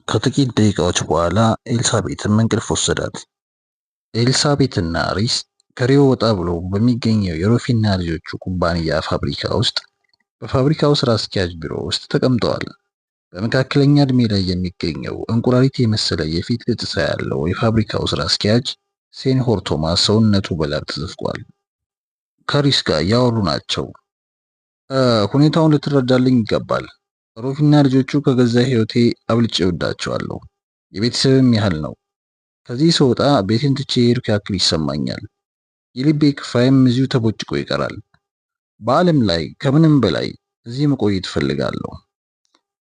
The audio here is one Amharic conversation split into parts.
ከጥቂት ደቂቃዎች በኋላ ኤልሳቤጥም እንቅልፍ ወሰዳት። ኤልሳቤጥና ሪስ ከሪዮ ወጣ ብሎ በሚገኘው የሮፊና ልጆቹ ኩባንያ ፋብሪካ ውስጥ በፋብሪካው ስራ አስኪያጅ ቢሮ ውስጥ ተቀምጠዋል። በመካከለኛ እድሜ ላይ የሚገኘው እንቁራሪት የመሰለ የፊት ገጽታ ያለው የፋብሪካው ስራ አስኪያጅ ሴንሆር ቶማስ ሰውነቱ በላብ ተዘፍቋል። ከሪስ ጋር እያወሩ ናቸው። ሁኔታውን ልትረዳልኝ ይገባል። ሮፊና ልጆቹ ከገዛ ህይወቴ አብልጬ እወዳቸዋለሁ። የቤተሰብም ያህል ነው። ከዚህ ስወጣ ቤቴን ትቼ የሄድኩ ያክል ይሰማኛል። የልቤ ክፋይም እዚሁ ተቦጭቆ ይቀራል። በዓለም ላይ ከምንም በላይ እዚህ መቆየት እፈልጋለሁ።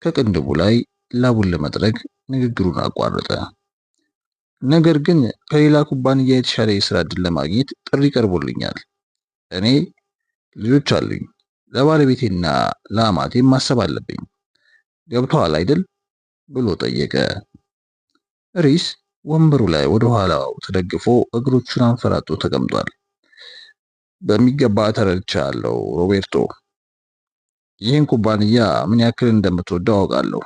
ከቅንድቡ ላይ ላቡን ለመጥረግ ንግግሩን አቋረጠ። ነገር ግን ከሌላ ኩባንያ የተሻለ የስራ ዕድል ለማግኘት ጥሪ ቀርቦልኛል። እኔ ልጆች አሉኝ። ለባለቤቴና ለአማቴ ማሰብ አለብኝ። ገብቶሃል አይደል? ብሎ ጠየቀ። ሪስ ወንበሩ ላይ ወደ ኋላው ተደግፎ እግሮቹን አንፈራጦ ተቀምጧል። በሚገባ ተረድቻለሁ ሮቤርቶ። ይህን ኩባንያ ምን ያክል እንደምትወደው አውቃለሁ።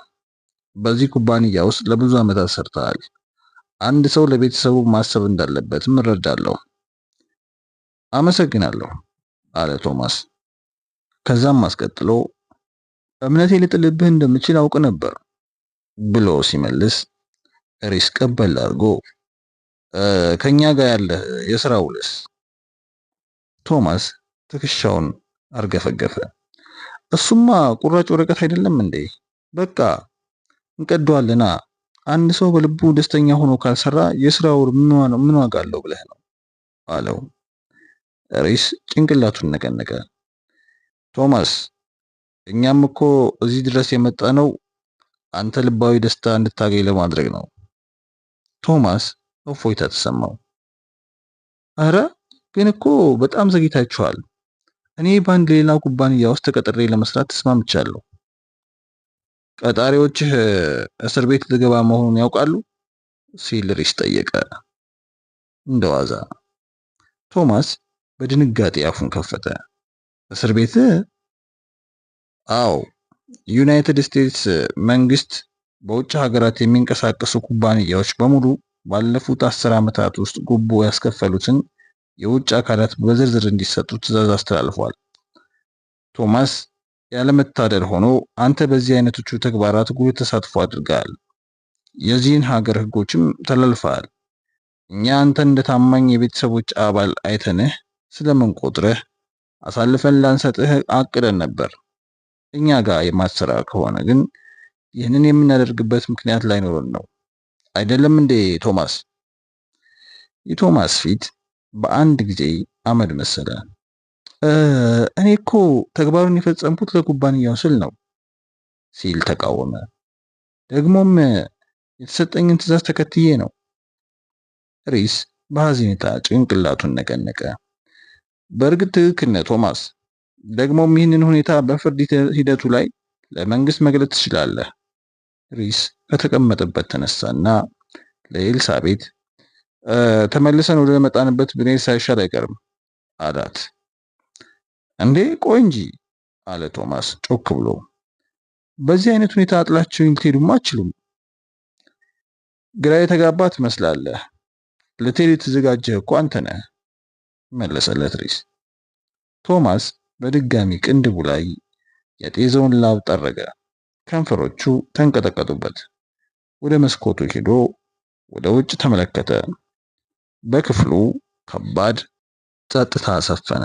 በዚህ ኩባንያ ውስጥ ለብዙ ዓመታት ሰርተሃል። አንድ ሰው ለቤተሰቡ ማሰብ እንዳለበትም እረዳለሁ። አመሰግናለሁ አለ ቶማስ። ከዛም አስቀጥሎ እምነቴ ልጥልብህ እንደምችል አውቅ ነበር ብሎ ሲመልስ ሪስ ቀበል አድርጎ ከኛ ጋር ያለ የሥራ ውልስ? ቶማስ ትከሻውን አርገፈገፈ። እሱማ ቁራጭ ወረቀት አይደለም እንዴ? በቃ እንቀደዋለና። አንድ ሰው በልቡ ደስተኛ ሆኖ ካልሰራ የሥራው ምን ዋጋ አለው ብለህ ነው አለው። ሪስ ጭንቅላቱን ነቀነቀ። ቶማስ እኛም እኮ እዚህ ድረስ የመጣ ነው አንተ ልባዊ ደስታ እንድታገኝ ለማድረግ ነው። ቶማስ እፎይታ ተሰማው። አረ ግን እኮ በጣም ዘግይታችኋል። እኔ በአንድ ሌላ ኩባንያ ውስጥ ተቀጥሬ ለመስራት ተስማምቻለሁ። ቀጣሪዎችህ እስር ቤት ልገባ መሆኑን ያውቃሉ? ሲል ሪስ ጠየቀ እንደዋዛ። ቶማስ በድንጋጤ አፉን ከፈተ። እስር ቤት? አዎ፣ ዩናይትድ ስቴትስ መንግስት በውጭ ሀገራት የሚንቀሳቀሱ ኩባንያዎች በሙሉ ባለፉት 10 ዓመታት ውስጥ ጉቦ ያስከፈሉትን የውጭ አካላት በዝርዝር እንዲሰጡ ትዕዛዝ አስተላልፏል። ቶማስ ያለመታደል ሆኖ አንተ በዚህ አይነቶቹ ተግባራት ጉልህ ተሳትፎ አድርገሃል። የዚህን ሀገር ህጎችም ተላልፈሃል። እኛ አንተን እንደ ታማኝ የቤተሰቦች አባል አይተንህ ስለምንቆጥርህ አሳልፈን ላንሰጥህ አቅደን ነበር። እኛ ጋር የማትሰራ ከሆነ ግን ይህንን የምናደርግበት ምክንያት ላይኖረን ነው። አይደለም እንዴ ቶማስ? የቶማስ ፊት በአንድ ጊዜ አመድ መሰለ። እኔ እኮ ተግባሩን የፈጸምኩት ለኩባንያው ስል ነው ሲል ተቃወመ። ደግሞም የተሰጠኝን ትዕዛዝ ተከትዬ ነው። ሪስ በሐዘኔታ ጭንቅላቱን ነቀነቀ። በእርግጥ ትክክል ነህ ቶማስ። ደግሞም ይህንን ሁኔታ በፍርድ ሂደቱ ላይ ለመንግስት መግለጽ ትችላለህ። ሪስ ከተቀመጠበት ተነሳና ለኤልሳቤጥ ተመልሰን ወደ መጣንበት ብንሄድ ሳይሻል አይቀርም አላት። እንዴ ቆይ እንጂ አለ ቶማስ ጮክ ብሎ። በዚህ አይነት ሁኔታ አጥላችሁኝ ልትሄዱማ አትችሉም። ግራ የተጋባ ትመስላለህ። ልትሄድ የተዘጋጀህ እኮ አንተ ነህ መለሰለት ሪስ። ቶማስ በድጋሚ ቅንድቡ ላይ የጤዘውን ላብ ጠረገ። ከንፈሮቹ ተንቀጠቀጡበት። ወደ መስኮቱ ሄዶ ወደ ውጭ ተመለከተ። በክፍሉ ከባድ ጸጥታ ሰፈነ።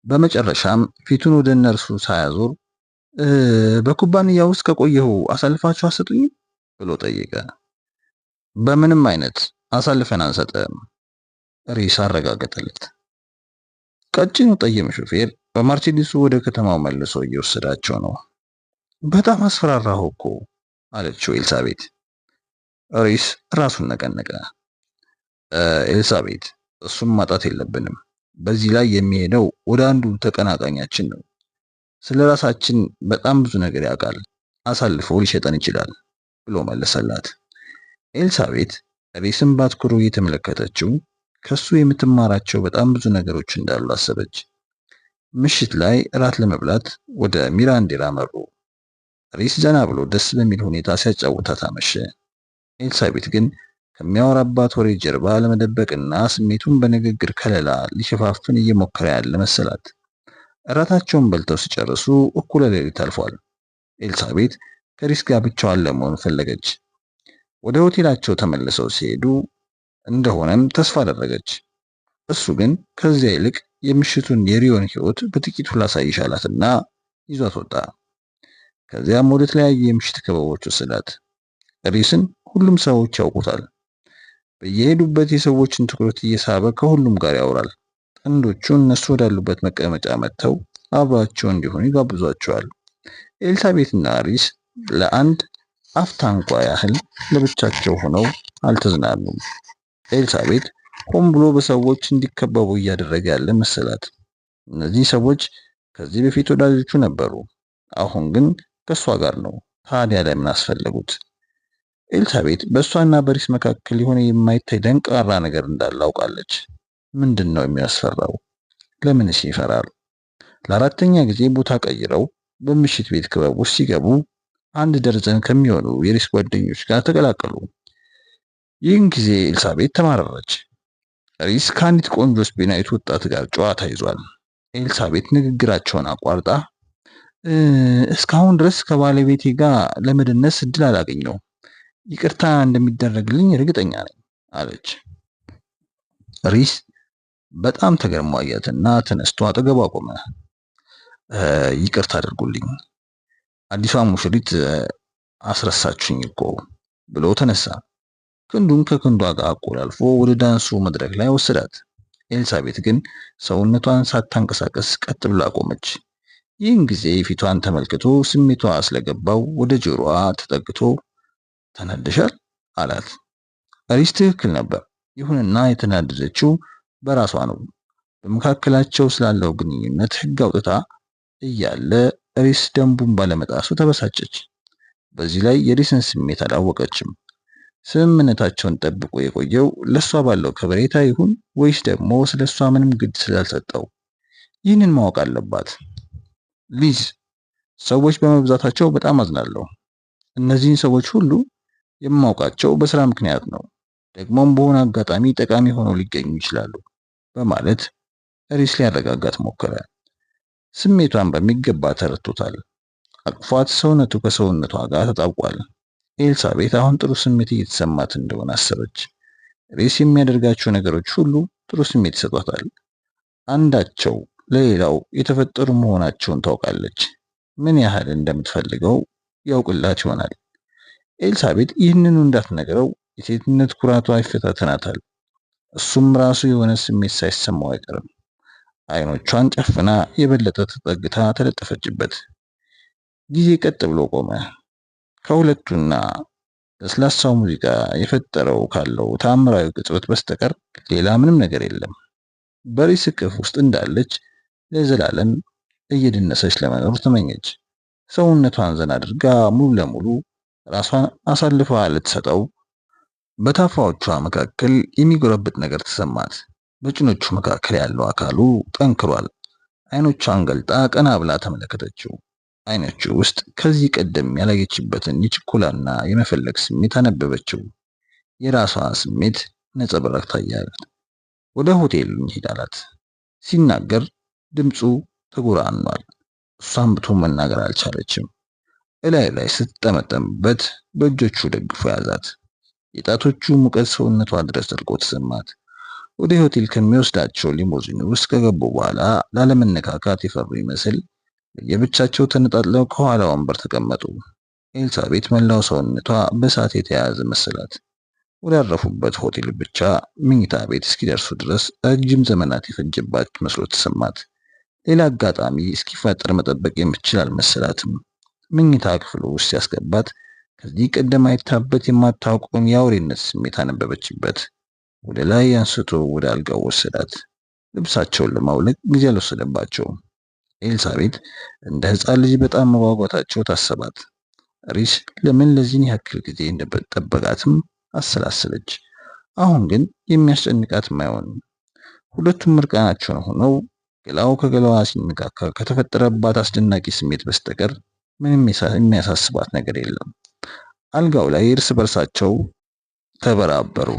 በመጨረሻም ፊቱን ወደ እነርሱ ሳያዞር በኩባንያ ውስጥ ከቆየሁ አሳልፋችሁ አሰጡኝ ብሎ ጠየቀ። በምንም አይነት አሳልፈን አንሰጥም፣ ሪስ አረጋገጠለት። ቀጭኑ ጠይም ሹፌር በማርቼዲሱ ወደ ከተማው መልሶ እየወሰዳቸው ነው። በጣም አስፈራራሁ እኮ አለችው ኤልሳቤጥ። ሪስ ራሱን ነቀነቀ። ኤልሳቤጥ እሱም ማጣት የለብንም። በዚህ ላይ የሚሄደው ወደ አንዱ ተቀናቃኛችን ነው። ስለ ራሳችን በጣም ብዙ ነገር ያውቃል። አሳልፎ ሊሸጠን ይችላል ብሎ መለሰላት። ኤልሳቤጥ ሪስን በአትኩሮ እየተመለከተችው ከሱ የምትማራቸው በጣም ብዙ ነገሮች እንዳሉ አሰበች። ምሽት ላይ እራት ለመብላት ወደ ሚራንዴላ መሩ። ሪስ ዘና ብሎ ደስ በሚል ሁኔታ ሲያጫውታት አመሸ። ኤልሳቤት ግን ከሚያወራባት ወሬ ጀርባ ለመደበቅና ስሜቱን በንግግር ከለላ ሊሸፋፍን እየሞከረ ያለ መሰላት። እራታቸውን በልተው ሲጨርሱ እኩለ ሌሊት አልፏል። ኤልሳቤት ከሪስ ጋር ብቻዋን ለመሆን ፈለገች። ወደ ሆቴላቸው ተመልሰው ሲሄዱ እንደሆነም ተስፋ አደረገች። እሱ ግን ከዚያ ይልቅ የምሽቱን የሪዮን ህይወት በጥቂቱ ላሳይሽ አላትና ይዟት ወጣ። ከዚያም ወደ ተለያዩ የምሽት ክበቦች ወሰዳት። ሪስን ሁሉም ሰዎች ያውቁታል። በየሄዱበት የሰዎችን ትኩረት እየሳበ ከሁሉም ጋር ያወራል። ጥንዶቹ እነሱ ወዳሉበት መቀመጫ መጥተው አብሯቸው እንዲሆኑ ይጋብዟቸዋል። ኤልሳቤትና ሪስ ለአንድ አፍታ እንኳ ያህል ለብቻቸው ሆነው አልተዝናኑም። ኤልሳቤት ሆን ብሎ በሰዎች እንዲከበቡ እያደረገ ያለ መሰላት። እነዚህ ሰዎች ከዚህ በፊት ወዳጆቹ ነበሩ፣ አሁን ግን ከሷ ጋር ነው። ታዲያ ለምን አስፈለጉት? ኤልሳቤት በእሷና በሪስ መካከል የሆነ የማይታይ ደንቃራ ነገር እንዳለ አውቃለች። ምንድን ነው የሚያስፈራው? ለምንስ ይፈራል? ለአራተኛ ጊዜ ቦታ ቀይረው በምሽት ቤት ክበብ ውስጥ ሲገቡ አንድ ደርዘን ከሚሆኑ የሪስ ጓደኞች ጋር ተቀላቀሉ። ይህን ጊዜ ኤልሳቤት ተማረረች። ሪስ ከአንዲት ቆንጆ ስፔናዊት ወጣት ጋር ጨዋታ ይዟል። ኤልሳቤት ንግግራቸውን አቋርጣ እስካሁን ድረስ ከባለቤቴ ጋር ለመደነስ እድል አላገኘው፣ ይቅርታ እንደሚደረግልኝ እርግጠኛ ነኝ አለች። ሪስ በጣም ተገርሞ አያትና ተነስቶ አጠገቧ ቆመ። ይቅርታ አድርጉልኝ፣ አዲሷ ሙሽሪት አስረሳችሁኝ እኮ ብሎ ተነሳ። ክንዱን ከክንዷ ጋር አቆላልፎ ወደ ዳንሱ መድረክ ላይ ወሰዳት። ኤልሳቤት ግን ሰውነቷን ሳታንቀሳቀስ ቀጥ ብላ ቆመች። ይህን ጊዜ ፊቷን ተመልክቶ ስሜቷ ስለገባው ወደ ጆሮዋ ተጠግቶ ተናደሻል አላት። ሪስ ትክክል ነበር። ይሁንና የተናደደችው በራሷ ነው። በመካከላቸው ስላለው ግንኙነት ሕግ አውጥታ እያለ ሪስ ደንቡን ባለመጣሱ ተበሳጨች። በዚህ ላይ የሪስን ስሜት አላወቀችም። ስምምነታቸውን ጠብቆ የቆየው ለሷ ባለው ከበሬታ ይሁን ወይስ ደግሞ ስለሷ ምንም ግድ ስላልሰጠው? ይህንን ማወቅ አለባት። ሊዝ፣ ሰዎች በመብዛታቸው በጣም አዝናለሁ። እነዚህን ሰዎች ሁሉ የማውቃቸው በስራ ምክንያት ነው፣ ደግሞም በሆነ አጋጣሚ ጠቃሚ ሆነው ሊገኙ ይችላሉ በማለት ሪስ ሊያረጋጋት ሞከረ። ስሜቷን በሚገባ ተረድቶታል። አቅፏት ሰውነቱ ከሰውነቷ ጋር ተጣብቋል። ኤልሳቤት አሁን ጥሩ ስሜት እየተሰማት እንደሆነ አሰበች። ሪስ የሚያደርጋቸው ነገሮች ሁሉ ጥሩ ስሜት ይሰጧታል። አንዳቸው ለሌላው የተፈጠሩ መሆናቸውን ታውቃለች። ምን ያህል እንደምትፈልገው ያውቅላት ይሆናል። ኤልሳቤት ይህንኑ እንዳትነግረው የሴትነት ኩራቷ ይፈታተናታል። እሱም ራሱ የሆነ ስሜት ሳይሰማው አይቀርም። አይኖቿን ጨፍና የበለጠ ተጠግታ ተለጠፈችበት። ጊዜ ቀጥ ብሎ ቆመ። ከሁለቱና ለስላሳው ሙዚቃ የፈጠረው ካለው ታምራዊ ቅጽበት በስተቀር ሌላ ምንም ነገር የለም። በሪስ እቅፍ ውስጥ እንዳለች ለዘላለም እየደነሰች ለመኖር ተመኘች። ሰውነቷን ዘና አድርጋ ሙሉ ለሙሉ ራሷን አሳልፋ ልትሰጠው በታፋዎቿ መካከል የሚጎረብጥ ነገር ተሰማት። በጭኖቹ መካከል ያለው አካሉ ጠንክሯል። አይኖቿን ገልጣ ቀና ብላ ተመለከተችው። አይኖቹ ውስጥ ከዚህ ቀደም ያላየችበትን የችኮላና የመፈለግ ስሜት አነበበችው። የራሷ ስሜት ነጸብራቅ ታያል። ወደ ሆቴል እንሂድ አላት። ሲናገር ድምፁ ተጎራኗል። እሷም ብቶ መናገር አልቻለችም። እላይ ላይ ስትጠመጠምበት በእጆቹ ደግፎ ያዛት። የጣቶቹ ሙቀት ሰውነቷ ድረስ ዘልቆ ተሰማት። ወደ ሆቴል ከሚወስዳቸው ሊሞዚን ውስጥ ከገቡ በኋላ ላለመነካካት የፈሩ ይመስል የብቻቸው ተነጣጥለው ከኋላ ወንበር ተቀመጡ። ኤልሳቤት መላው ሰውነቷ በእሳት የተያያዘ መሰላት። ወዳረፉበት ሆቴል ብቻ መኝታ ቤት እስኪደርሱ ድረስ ረጅም ዘመናት የፈጀባት መስሎ ተሰማት። ሌላ አጋጣሚ እስኪፈጠር መጠበቅ የምትችል አልመሰላትም። መኝታ ክፍሉ ውስጥ ያስገባት ከዚህ ቀደም አይታበት የማታውቀውን የአውሬነት ስሜት አነበበችበት። ወደ ላይ አንስቶ ወደ አልጋው ወሰዳት። ልብሳቸውን ለማውለቅ ጊዜ አልወሰደባቸውም። ኤልሳቤት እንደ ሕፃን ልጅ በጣም መጓጓታቸው ታሰባት። ሪስ ለምን ለዚህን ያክል ጊዜ እንደጠበቃትም አሰላሰለች። አሁን ግን የሚያስጨንቃትም አይሆንም። ሁለቱም እርቃናቸውን ሆነው ገላው ከገላዋ ሲነካካ ከተፈጠረባት አስደናቂ ስሜት በስተቀር ምንም የሚያሳስባት ነገር የለም። አልጋው ላይ እርስ በርሳቸው ተበራበሩ።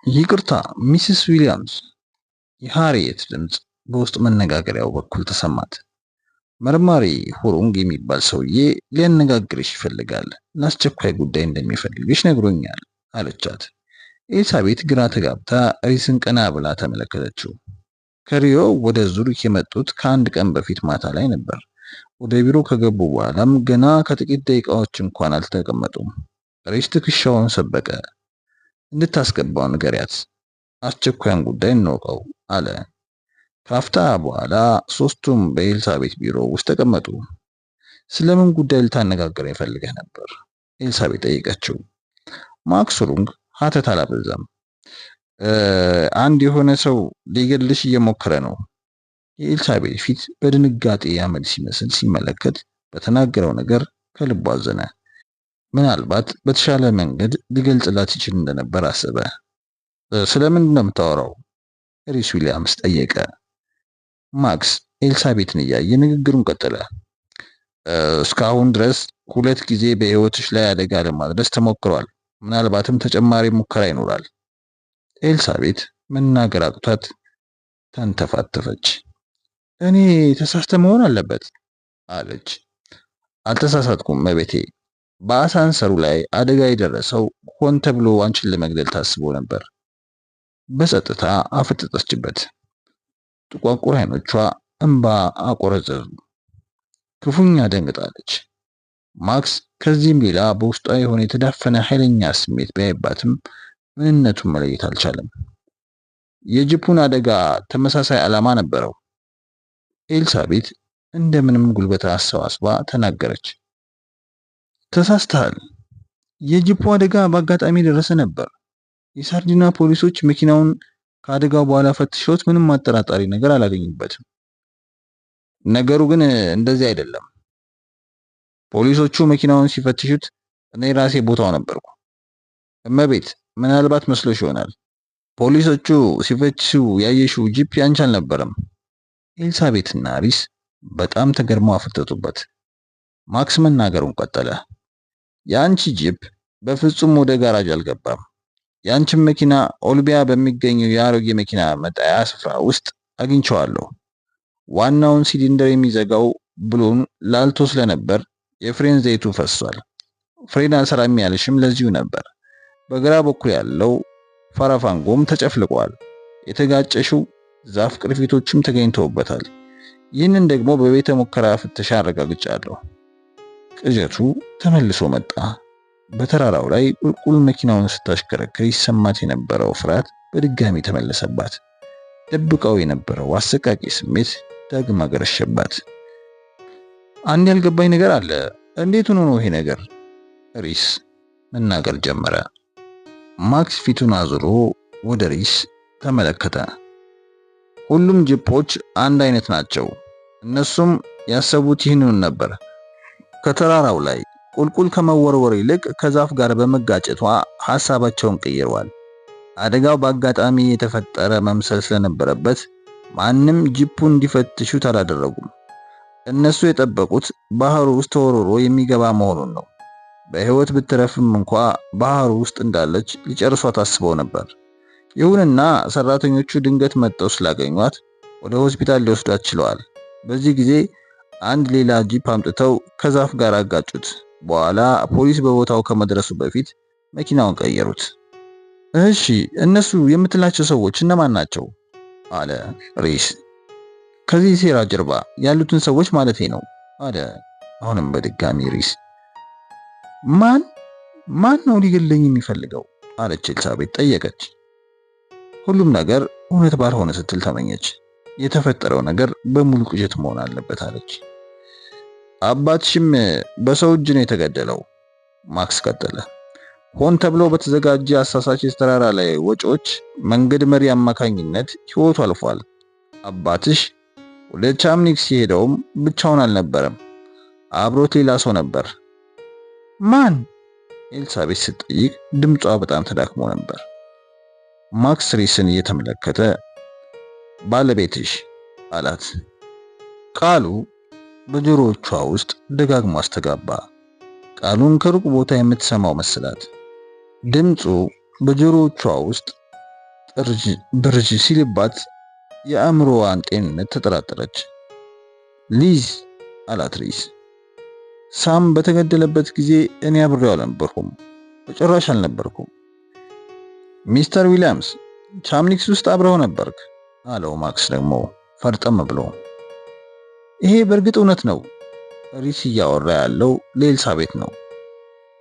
ይቅርታ ሚስስ ዊሊያምስ። የሃሪየት ድምፅ በውስጥ መነጋገሪያው በኩል ተሰማት። መርማሪ ሁሩንግ የሚባል ሰውዬ ሊያነጋግርሽ ይፈልጋል። ለአስቸኳይ ጉዳይ እንደሚፈልግሽ ነግሮኛል አለቻት። ኤልሳቤት ግራ ተጋብታ ሪስን ቀና ብላ ተመለከተችው። ከሪዮ ወደ ዙሪክ የመጡት ከአንድ ቀን በፊት ማታ ላይ ነበር። ወደ ቢሮ ከገቡ በኋላም ገና ከጥቂት ደቂቃዎች እንኳን አልተቀመጡም። ሪስ ትከሻውን ሰበቀ። እንድታስገባው ንገሪያት፣ አስቸኳይን ጉዳይ እንወቀው አለ። ካፍታ በኋላ ሶስቱም በኤልሳቤት ቢሮ ውስጥ ተቀመጡ። ስለምን ጉዳይ ልታነጋገር ይፈልገህ ነበር? ኤልሳቤት ጠየቀችው። ማክስ ሩንግ ሀተት አላበዛም። አንድ የሆነ ሰው ሊገድልሽ እየሞከረ ነው። የኤልሳቤት ፊት በድንጋጤ አመድ ሲመስል ሲመለከት በተናገረው ነገር ከልቡ አዘነ። ምናልባት በተሻለ መንገድ ሊገልጽላት ይችል እንደነበር አሰበ። ስለምንድን ነው የምታወራው? ሪስ ዊሊያምስ ጠየቀ። ማክስ ኤልሳቤትን እያየ ንግግሩን ቀጠለ። እስካሁን ድረስ 2 ጊዜ በህይወትሽ ላይ አደጋ ለማድረስ ተሞክሯል። ምናልባትም ተጨማሪ ሙከራ ይኖራል። ኤልሳቤት መናገር አቅቷት ተንተፋተፈች። እኔ ተሳስተ መሆን አለበት አለች። አልተሳሳትኩም መቤቴ። በአሳንሰሩ ላይ አደጋ የደረሰው ሆን ተብሎ አንቺን ለመግደል ታስቦ ነበር። በጸጥታ አፈጠጠችበት። ጥቋቁር አይኖቿ እንባ አቆረዘዙ። ክፉኛ ደንግጣለች። ማክስ ከዚህም ሌላ በውስጧ የሆነ የተዳፈነ ኃይለኛ ስሜት ቢያይባትም ምንነቱን መለየት አልቻለም። የጅፑን አደጋ ተመሳሳይ ዓላማ ነበረው። ኤልሳቤት እንደምንም ጉልበት አሰባስባ ተናገረች። ተሳስተሃል። የጅፑ አደጋ በአጋጣሚ ደረሰ ነበር። የሳርዲና ፖሊሶች መኪናውን ከአደጋው በኋላ ፈትሸውት ምንም አጠራጣሪ ነገር አላገኙበትም። ነገሩ ግን እንደዚህ አይደለም። ፖሊሶቹ መኪናውን ሲፈትሹት እኔ ራሴ ቦታው ነበርኩ። እመቤት፣ ምናልባት መስሎሽ ይሆናል። ፖሊሶቹ ሲፈትሹ ያየሽው ጂፕ ያንቺ አልነበረም። ኤልሳቤትና ሪስ በጣም ተገርመው አፈጠጡበት። ማክስ መናገሩን ቀጠለ። የአንቺ ጂፕ በፍጹም ወደ ጋራጅ አልገባም። የአንቺን መኪና ኦልቢያ በሚገኘው የአሮጌ መኪና መጣያ ስፍራ ውስጥ አግኝቼዋለሁ። ዋናውን ሲሊንደር የሚዘጋው ብሎን ላልቶ ስለነበር የፍሬን ዘይቱ ፈሷል። ፍሬን አልሰራም ያልሽም ለዚሁ ነበር። በግራ በኩል ያለው ፋራፋንጎም ተጨፍልቋል። የተጋጨሽው ዛፍ ቅርፊቶችም ተገኝተውበታል። ይህንን ደግሞ በቤተ ሙከራ ፍተሻ አረጋግጫለሁ። ቅዠቱ ተመልሶ መጣ። በተራራው ላይ ቁልቁል መኪናውን ስታሽከረክር ይሰማት የነበረው ፍርሃት በድጋሚ ተመለሰባት። ደብቀው የነበረው አሰቃቂ ስሜት ዳግም አገረሸባት። አንድ ያልገባኝ ነገር አለ። እንዴት ሆኖ ነው ይሄ ነገር? ሪስ መናገር ጀመረ። ማክስ ፊቱን አዙሮ ወደ ሪስ ተመለከተ። ሁሉም ጂፖች አንድ አይነት ናቸው። እነሱም ያሰቡት ይህንኑ ነበር። ከተራራው ላይ ቁልቁል ከመወርወር ይልቅ ከዛፍ ጋር በመጋጨቷ ሐሳባቸውን ቀይረዋል። አደጋው በአጋጣሚ የተፈጠረ መምሰል ስለነበረበት ማንም ጂፑን እንዲፈትሹት አላደረጉም። እነሱ የጠበቁት ባህሩ ውስጥ ተወርውሮ የሚገባ መሆኑን ነው። በህይወት ብትረፍም እንኳ ባህሩ ውስጥ እንዳለች ሊጨርሷት አስበው ነበር። ይሁንና ሰራተኞቹ ድንገት መጥተው ስላገኟት ወደ ሆስፒታል ሊወስዷት ችለዋል። በዚህ ጊዜ አንድ ሌላ ጂፕ አምጥተው ከዛፍ ጋር አጋጩት። በኋላ ፖሊስ በቦታው ከመድረሱ በፊት መኪናውን ቀየሩት። እሺ፣ እነሱ የምትላቸው ሰዎች እነማን ናቸው? አለ ሪስ። ከዚህ ሴራ ጀርባ ያሉትን ሰዎች ማለቴ ነው አለ አሁንም በድጋሚ ሪስ። ማን ነው ሊገለኝ የሚፈልገው? አለች ኤልሳቤት ጠየቀች። ሁሉም ነገር እውነት ባልሆነ ስትል ተመኘች። የተፈጠረው ነገር በሙሉ ቅዠት መሆን አለበት አለች። አባትሽም በሰው እጅ ነው የተገደለው፣ ማክስ ቀጠለ። ሆን ተብሎ በተዘጋጀ አሳሳች የተራራ ላይ ወጪዎች መንገድ መሪ አማካኝነት ህይወቱ አልፏል። አባትሽ ወደ ቻምኒክ ሲሄደውም ብቻውን አልነበረም፣ አብሮት ሌላ ሰው ነበር። ማን? ኤልሳቤት ስትጠይቅ ድምጿ በጣም ተዳክሞ ነበር። ማክስ ሪስን እየተመለከተ ባለቤትሽ አላት። ቃሉ በጆሮዎቿ ውስጥ ደጋግሞ አስተጋባ። ቃሉን ከሩቅ ቦታ የምትሰማው መሰላት። ድምፁ በጆሮዎቿ ውስጥ ብርጅ ሲልባት የአእምሮዋን ጤንነት ተጠራጠረች። ሊዝ አላት ሪስ። ሳም በተገደለበት ጊዜ እኔ አብሬው አልነበርኩም፣ በጭራሽ አልነበርኩም። ሚስተር ዊሊያምስ ቻምኒክስ ውስጥ አብረው ነበርክ አለው ማክስ ደግሞ ፈርጠም ብሎ። ይሄ በእርግጥ እውነት ነው። ሪስ እያወራ ያለው ለኤልሳቤት ነው።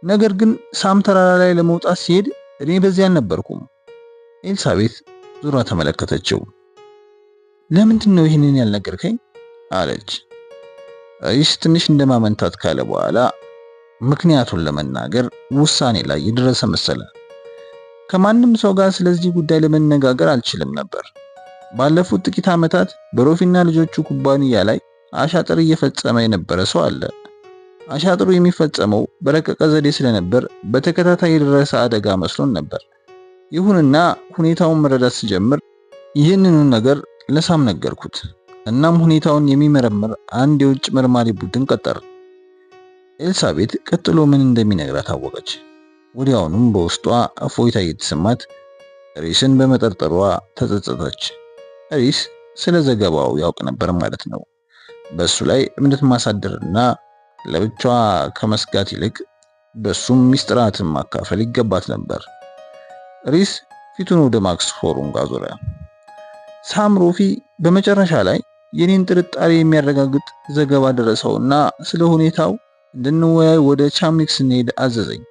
ነገር ግን ሳም ተራራ ላይ ለመውጣት ሲሄድ እኔ በዚያ አልነበርኩም። ኤልሳቤት ዙራ ተመለከተችው። ለምንድን ነው ይህንን ያልነገርከኝ አለች። ሪስ ትንሽ እንደማመንታት ካለ በኋላ ምክንያቱን ለመናገር ውሳኔ ላይ የደረሰ መሰለ። ከማንም ሰው ጋር ስለዚህ ጉዳይ ለመነጋገር አልችልም ነበር። ባለፉት ጥቂት ዓመታት በሮፊና ልጆቹ ኩባንያ ላይ አሻጥር እየፈጸመ የነበረ ሰው አለ። አሻጥሩ የሚፈጸመው በረቀቀ ዘዴ ስለነበር በተከታታይ የደረሰ አደጋ መስሎን ነበር። ይሁንና ሁኔታውን መረዳት ሲጀምር ይህንኑ ነገር ለሳም ነገርኩት። እናም ሁኔታውን የሚመረምር አንድ የውጭ መርማሪ ቡድን ቀጠር። ኤልሳቤት ቀጥሎ ምን እንደሚነግራት አወቀች። ወዲያውኑም በውስጧ እፎይታ እየተሰማት ሪስን በመጠርጠሯ ተጸጸተች። ሪስ ስለ ዘገባው ያውቅ ነበር ማለት ነው። በሱ ላይ እምነት ማሳደርና ለብቻዋ ከመስጋት ይልቅ በሱም ሚስጥራትን ማካፈል ይገባት ነበር። ሪስ ፊቱን ወደ ማክስ ሆሩንግ አዞረ። ሳም ሮፊ በመጨረሻ ላይ የኔን ጥርጣሬ የሚያረጋግጥ ዘገባ ደረሰውና ስለ ሁኔታው እንድንወያይ ወደ ቻምኒክስ እንሄድ አዘዘኝ።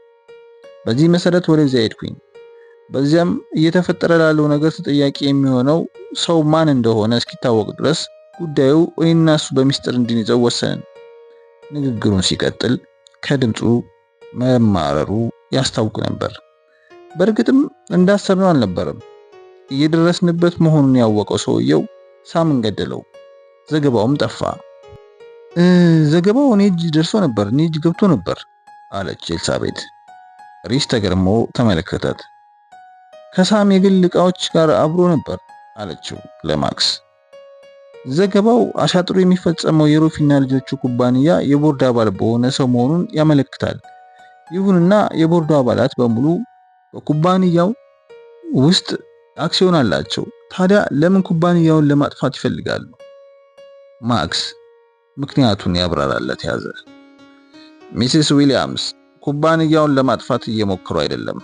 በዚህ መሰረት ወደዚያ ሄድኩኝ። በዚያም እየተፈጠረ ላለው ነገር ተጠያቂ የሚሆነው ሰው ማን እንደሆነ እስኪታወቅ ድረስ ጉዳዩ እኔና እሱ በሚስጥር እንድንይዘው ወሰንን። ንግግሩን ሲቀጥል ከድምፁ መማረሩ ያስታውቅ ነበር። በእርግጥም እንዳሰብነው አልነበረም። እየደረስንበት መሆኑን ያወቀው ሰውየው ሳምን ገደለው። ዘገባውም ጠፋ። ዘገባው እኔ እጅ ደርሶ ነበር፣ እኔ እጅ ገብቶ ነበር አለች ኤልሳቤት። ሪስ ተገርሞ ተመለከታት። ከሳም የግል ዕቃዎች ጋር አብሮ ነበር አለችው ለማክስ። ዘገባው አሻጥሩ የሚፈጸመው የሮፊና ልጆቹ ኩባንያ የቦርድ አባል በሆነ ሰው መሆኑን ያመለክታል። ይሁንና የቦርዱ አባላት በሙሉ በኩባንያው ውስጥ አክሲዮን አላቸው። ታዲያ ለምን ኩባንያውን ለማጥፋት ይፈልጋሉ? ማክስ ምክንያቱን ያብራራለት ያዘ። ሚስስ ዊሊያምስ ኩባንያውን ለማጥፋት እየሞከሩ አይደለም።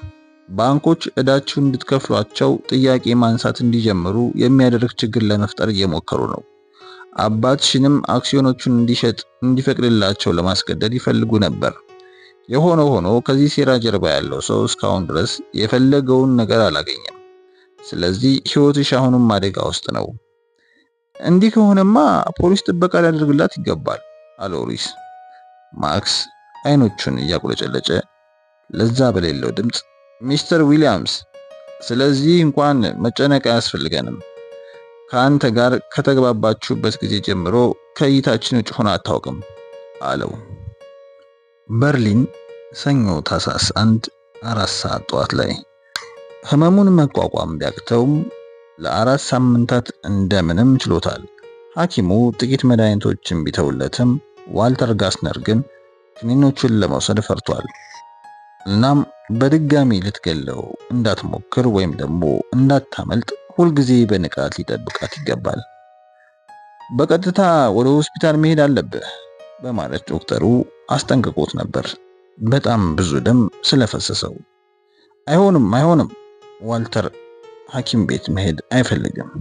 ባንኮች ዕዳችሁን እንድትከፍሏቸው ጥያቄ ማንሳት እንዲጀምሩ የሚያደርግ ችግር ለመፍጠር እየሞከሩ ነው። አባትሽንም አክሲዮኖቹን እንዲሸጥ እንዲፈቅድላቸው ለማስገደድ ይፈልጉ ነበር። የሆነ ሆኖ ከዚህ ሴራ ጀርባ ያለው ሰው እስካሁን ድረስ የፈለገውን ነገር አላገኘም። ስለዚህ ሕይወትሽ አሁንም አደጋ ውስጥ ነው። እንዲህ ከሆነማ ፖሊስ ጥበቃ ሊያደርግላት ይገባል አለው ሪስ። ማክስ አይኖቹን እያቁለጨለጨ ለዛ በሌለው ድምፅ ሚስተር ዊሊያምስ፣ ስለዚህ እንኳን መጨነቅ አያስፈልገንም። ከአንተ ጋር ከተግባባችሁበት ጊዜ ጀምሮ ከእይታችን ውጭ ሆና አታውቅም አለው። በርሊን ሰኞ ታህሳስ 1 4 ሰዓት ጠዋት ላይ ህመሙን መቋቋም ቢያቅተውም ለ4 ሳምንታት እንደምንም ችሎታል። ሐኪሙ ጥቂት መድኃኒቶችን ቢተውለትም ዋልተር ጋስነር ግን ክኒኖቹን ለመውሰድ ፈርቷል። እናም በድጋሚ ልትገለው እንዳትሞክር ወይም ደግሞ እንዳታመልጥ ሁልጊዜ በንቃት ሊጠብቃት ይገባል። በቀጥታ ወደ ሆስፒታል መሄድ አለብህ በማለት ዶክተሩ አስጠንቅቆት ነበር፣ በጣም ብዙ ደም ስለፈሰሰው። አይሆንም ዋልተር ሐኪም ቤት መሄድ አይፈልግም።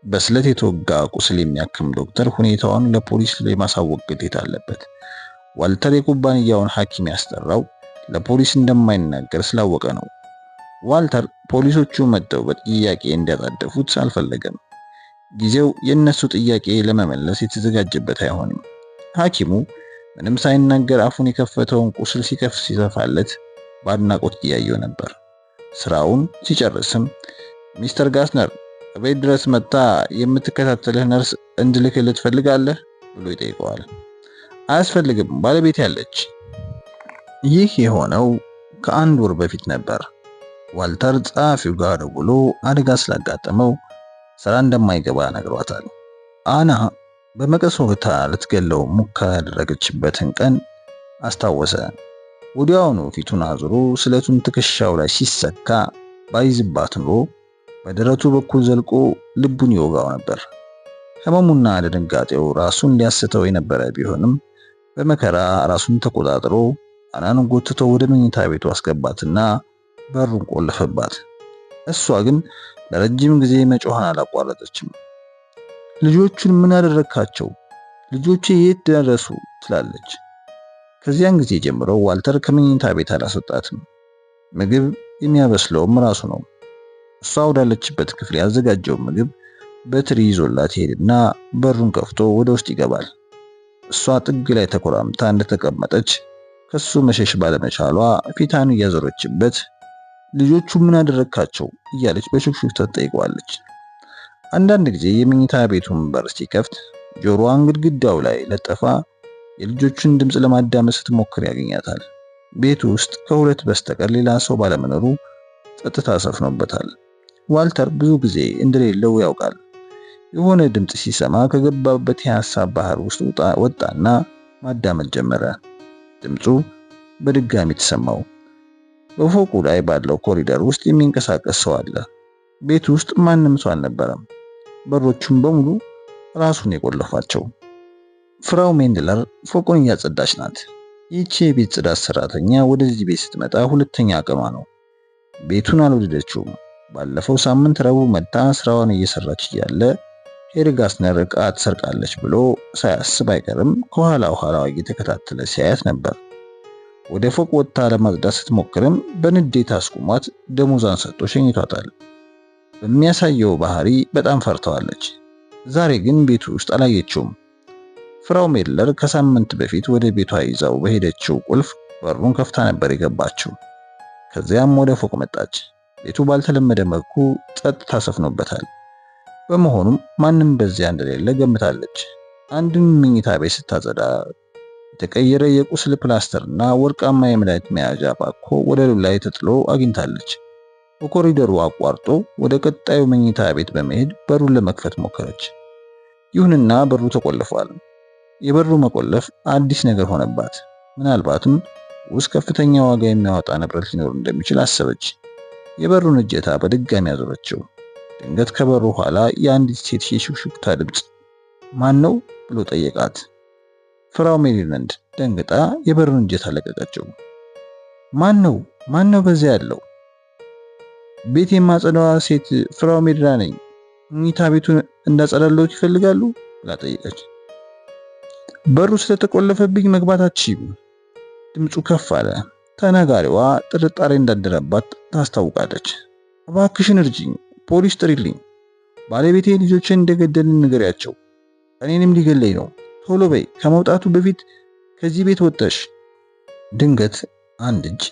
በስለት የተወጋ ቁስል የሚያክም ዶክተር ሁኔታውን ለፖሊስ ለማሳወቅ ግዴታ አለበት። ዋልተር የኩባንያውን ሐኪም ያስጠራው ለፖሊስ እንደማይናገር ስላወቀ ነው። ዋልተር ፖሊሶቹ መጥተው በጥያቄ እንዲያጣደፉት አልፈለገም። ጊዜው የነሱ ጥያቄ ለመመለስ የተዘጋጀበት አይሆንም። ሐኪሙ ምንም ሳይናገር አፉን የከፈተውን ቁስል ሲሰፋለት በአድናቆት እያየው ነበር። ስራውን ሲጨርስም ሚስተር ጋስነር ቤት ድረስ መጣ የምትከታተልህ ነርስ እንድልክልህ ትፈልጋለህ ብሎ ይጠይቀዋል። አያስፈልግም፣ ባለቤት ያለች። ይህ የሆነው ከአንድ ወር በፊት ነበር። ዋልተር ጸሐፊው ጋር ደውሎ አደጋ ስላጋጠመው ስራ እንደማይገባ ነግሯታል። አና በመቀስ ወግታ ልትገለው ሙከራ ያደረገችበትን ቀን አስታወሰ። ወዲያውኑ ፊቱን አዙሮ ስለቱን ትከሻው ላይ ሲሰካ ባይዝባት ኑሮ በደረቱ በኩል ዘልቆ ልቡን ይወጋው ነበር። ህመሙና ድንጋጤው ራሱን ሊያስተው የነበረ ቢሆንም በመከራ ራሱን ተቆጣጥሮ አናኑን ጎትቶ ወደ መኝታ ቤቱ አስገባትና በሩን ቆለፈባት። እሷ ግን ለረጅም ጊዜ መጮሃን አላቋረጠችም። ልጆቹን ምን አደረካቸው? ልጆቼ የት ደረሱ? ትላለች። ከዚያን ጊዜ ጀምሮ ዋልተር ከመኝታ ቤት አላስወጣትም። ምግብ የሚያበስለውም ራሱ ነው። እሷ ወዳለችበት ክፍል ያዘጋጀው ምግብ በትሪ ይዞላት ሄድና በሩን ከፍቶ ወደ ውስጥ ይገባል። እሷ ጥግ ላይ ተኮራምታ እንደተቀመጠች ከሱ መሸሽ ባለመቻሏ ፊታኑ እያዞረችበት ልጆቹ ምን አደረካቸው እያለች በሹክሹክታ ትጠይቀዋለች። አንዳንድ ጊዜ የመኝታ ቤቱን በር ሲከፍት ጆሮዋን ግድግዳው ላይ ለጠፋ የልጆቹን ድምፅ ለማዳመጥ ስትሞክር ያገኛታል። ቤቱ ውስጥ ከሁለት በስተቀር ሌላ ሰው ባለመኖሩ ጸጥታ ሰፍኖበታል። ዋልተር ብዙ ጊዜ እንደሌለው ያውቃል። የሆነ ድምፅ ሲሰማ ከገባበት የሐሳብ ባህር ውስጥ ወጣና ማዳመጥ ጀመረ። ድምፁ በድጋሚ ተሰማው። በፎቁ ላይ ባለው ኮሪደር ውስጥ የሚንቀሳቀስ ሰው አለ። ቤቱ ውስጥ ማንም ሰው አልነበረም። በሮቹም በሙሉ ራሱን የቆለፋቸው። ፍራው ሜንድለር ፎቁን እያጸዳች ናት። ይህች የቤት ጽዳት ሰራተኛ ወደዚህ ቤት ስትመጣ ሁለተኛ ቀኗ ነው። ቤቱን አልወደደችውም። ባለፈው ሳምንት ረቡዕ መጣ ስራዋን እየሰራች እያለ ሄርጋስነር ዕቃ ትሰርቃለች ብሎ ሳያስብ አይቀርም ከኋላዋ እየተከታተለ ሲያያት ነበር። ወደ ፎቅ ወጥታ ለማጽዳት ስትሞክርም በንዴት አስቁሟት ደሞዟን ሰጥቶ ሸኝቷታል። በሚያሳየው ባህሪ በጣም ፈርተዋለች። ዛሬ ግን ቤቱ ውስጥ አላየችውም። ፍራው ሜድለር ከሳምንት በፊት ወደ ቤቷ ይዛው በሄደችው ቁልፍ በሩን ከፍታ ነበር የገባችው። ከዚያም ወደ ፎቅ መጣች። ቤቱ ባልተለመደ መልኩ ጸጥታ ሰፍኖበታል። በመሆኑም ማንም በዚያ እንደሌለ ገምታለች። አንድን መኝታ ቤት ስታጸዳ የተቀየረ የቁስል ፕላስተርና ወርቃማ የመድኃኒት መያዣ ባኮ ወለሉ ላይ ተጥሎ አግኝታለች። በኮሪደሩ አቋርጦ ወደ ቀጣዩ መኝታ ቤት በመሄድ በሩን ለመክፈት ሞከረች። ይሁንና በሩ ተቆልፏል። የበሩ መቆለፍ አዲስ ነገር ሆነባት። ምናልባትም ውስጥ ከፍተኛ ዋጋ የሚያወጣ ንብረት ሊኖር እንደሚችል አሰበች። የበሩን እጀታ በድጋሚ አዞረችው። ድንገት ከበሩ ኋላ የአንዲት ሴት የሹክሹክታ ድምፅ ማን ነው ብሎ ጠየቃት። ፍራው ሜሪላንድ ደንግጣ የበሩን እጀታ ለቀቀችው። ማን ነው በዚያ ያለው? ቤት የማጸዳዋ ሴት ፍራው ሜሪላ ነኝ። መኝታ ቤቱን እንዳጸዳለው ይፈልጋሉ ብላ ጠየቀች። በሩ ስለተቆለፈብኝ መግባታችን። ድምፁ ከፍ አለ። ተናጋሪዋ ጥርጣሬ እንዳደረባት ታስታውቃለች። እባክሽን እርጅኝ፣ ፖሊስ ጥሪልኝ። ባለቤቴ ልጆችን እንደገደልን ንገሪያቸው። እኔንም ሊገለኝ ነው። ቶሎ በይ፣ ከመውጣቱ በፊት ከዚህ ቤት ወጥተሽ። ድንገት አንድ እጅ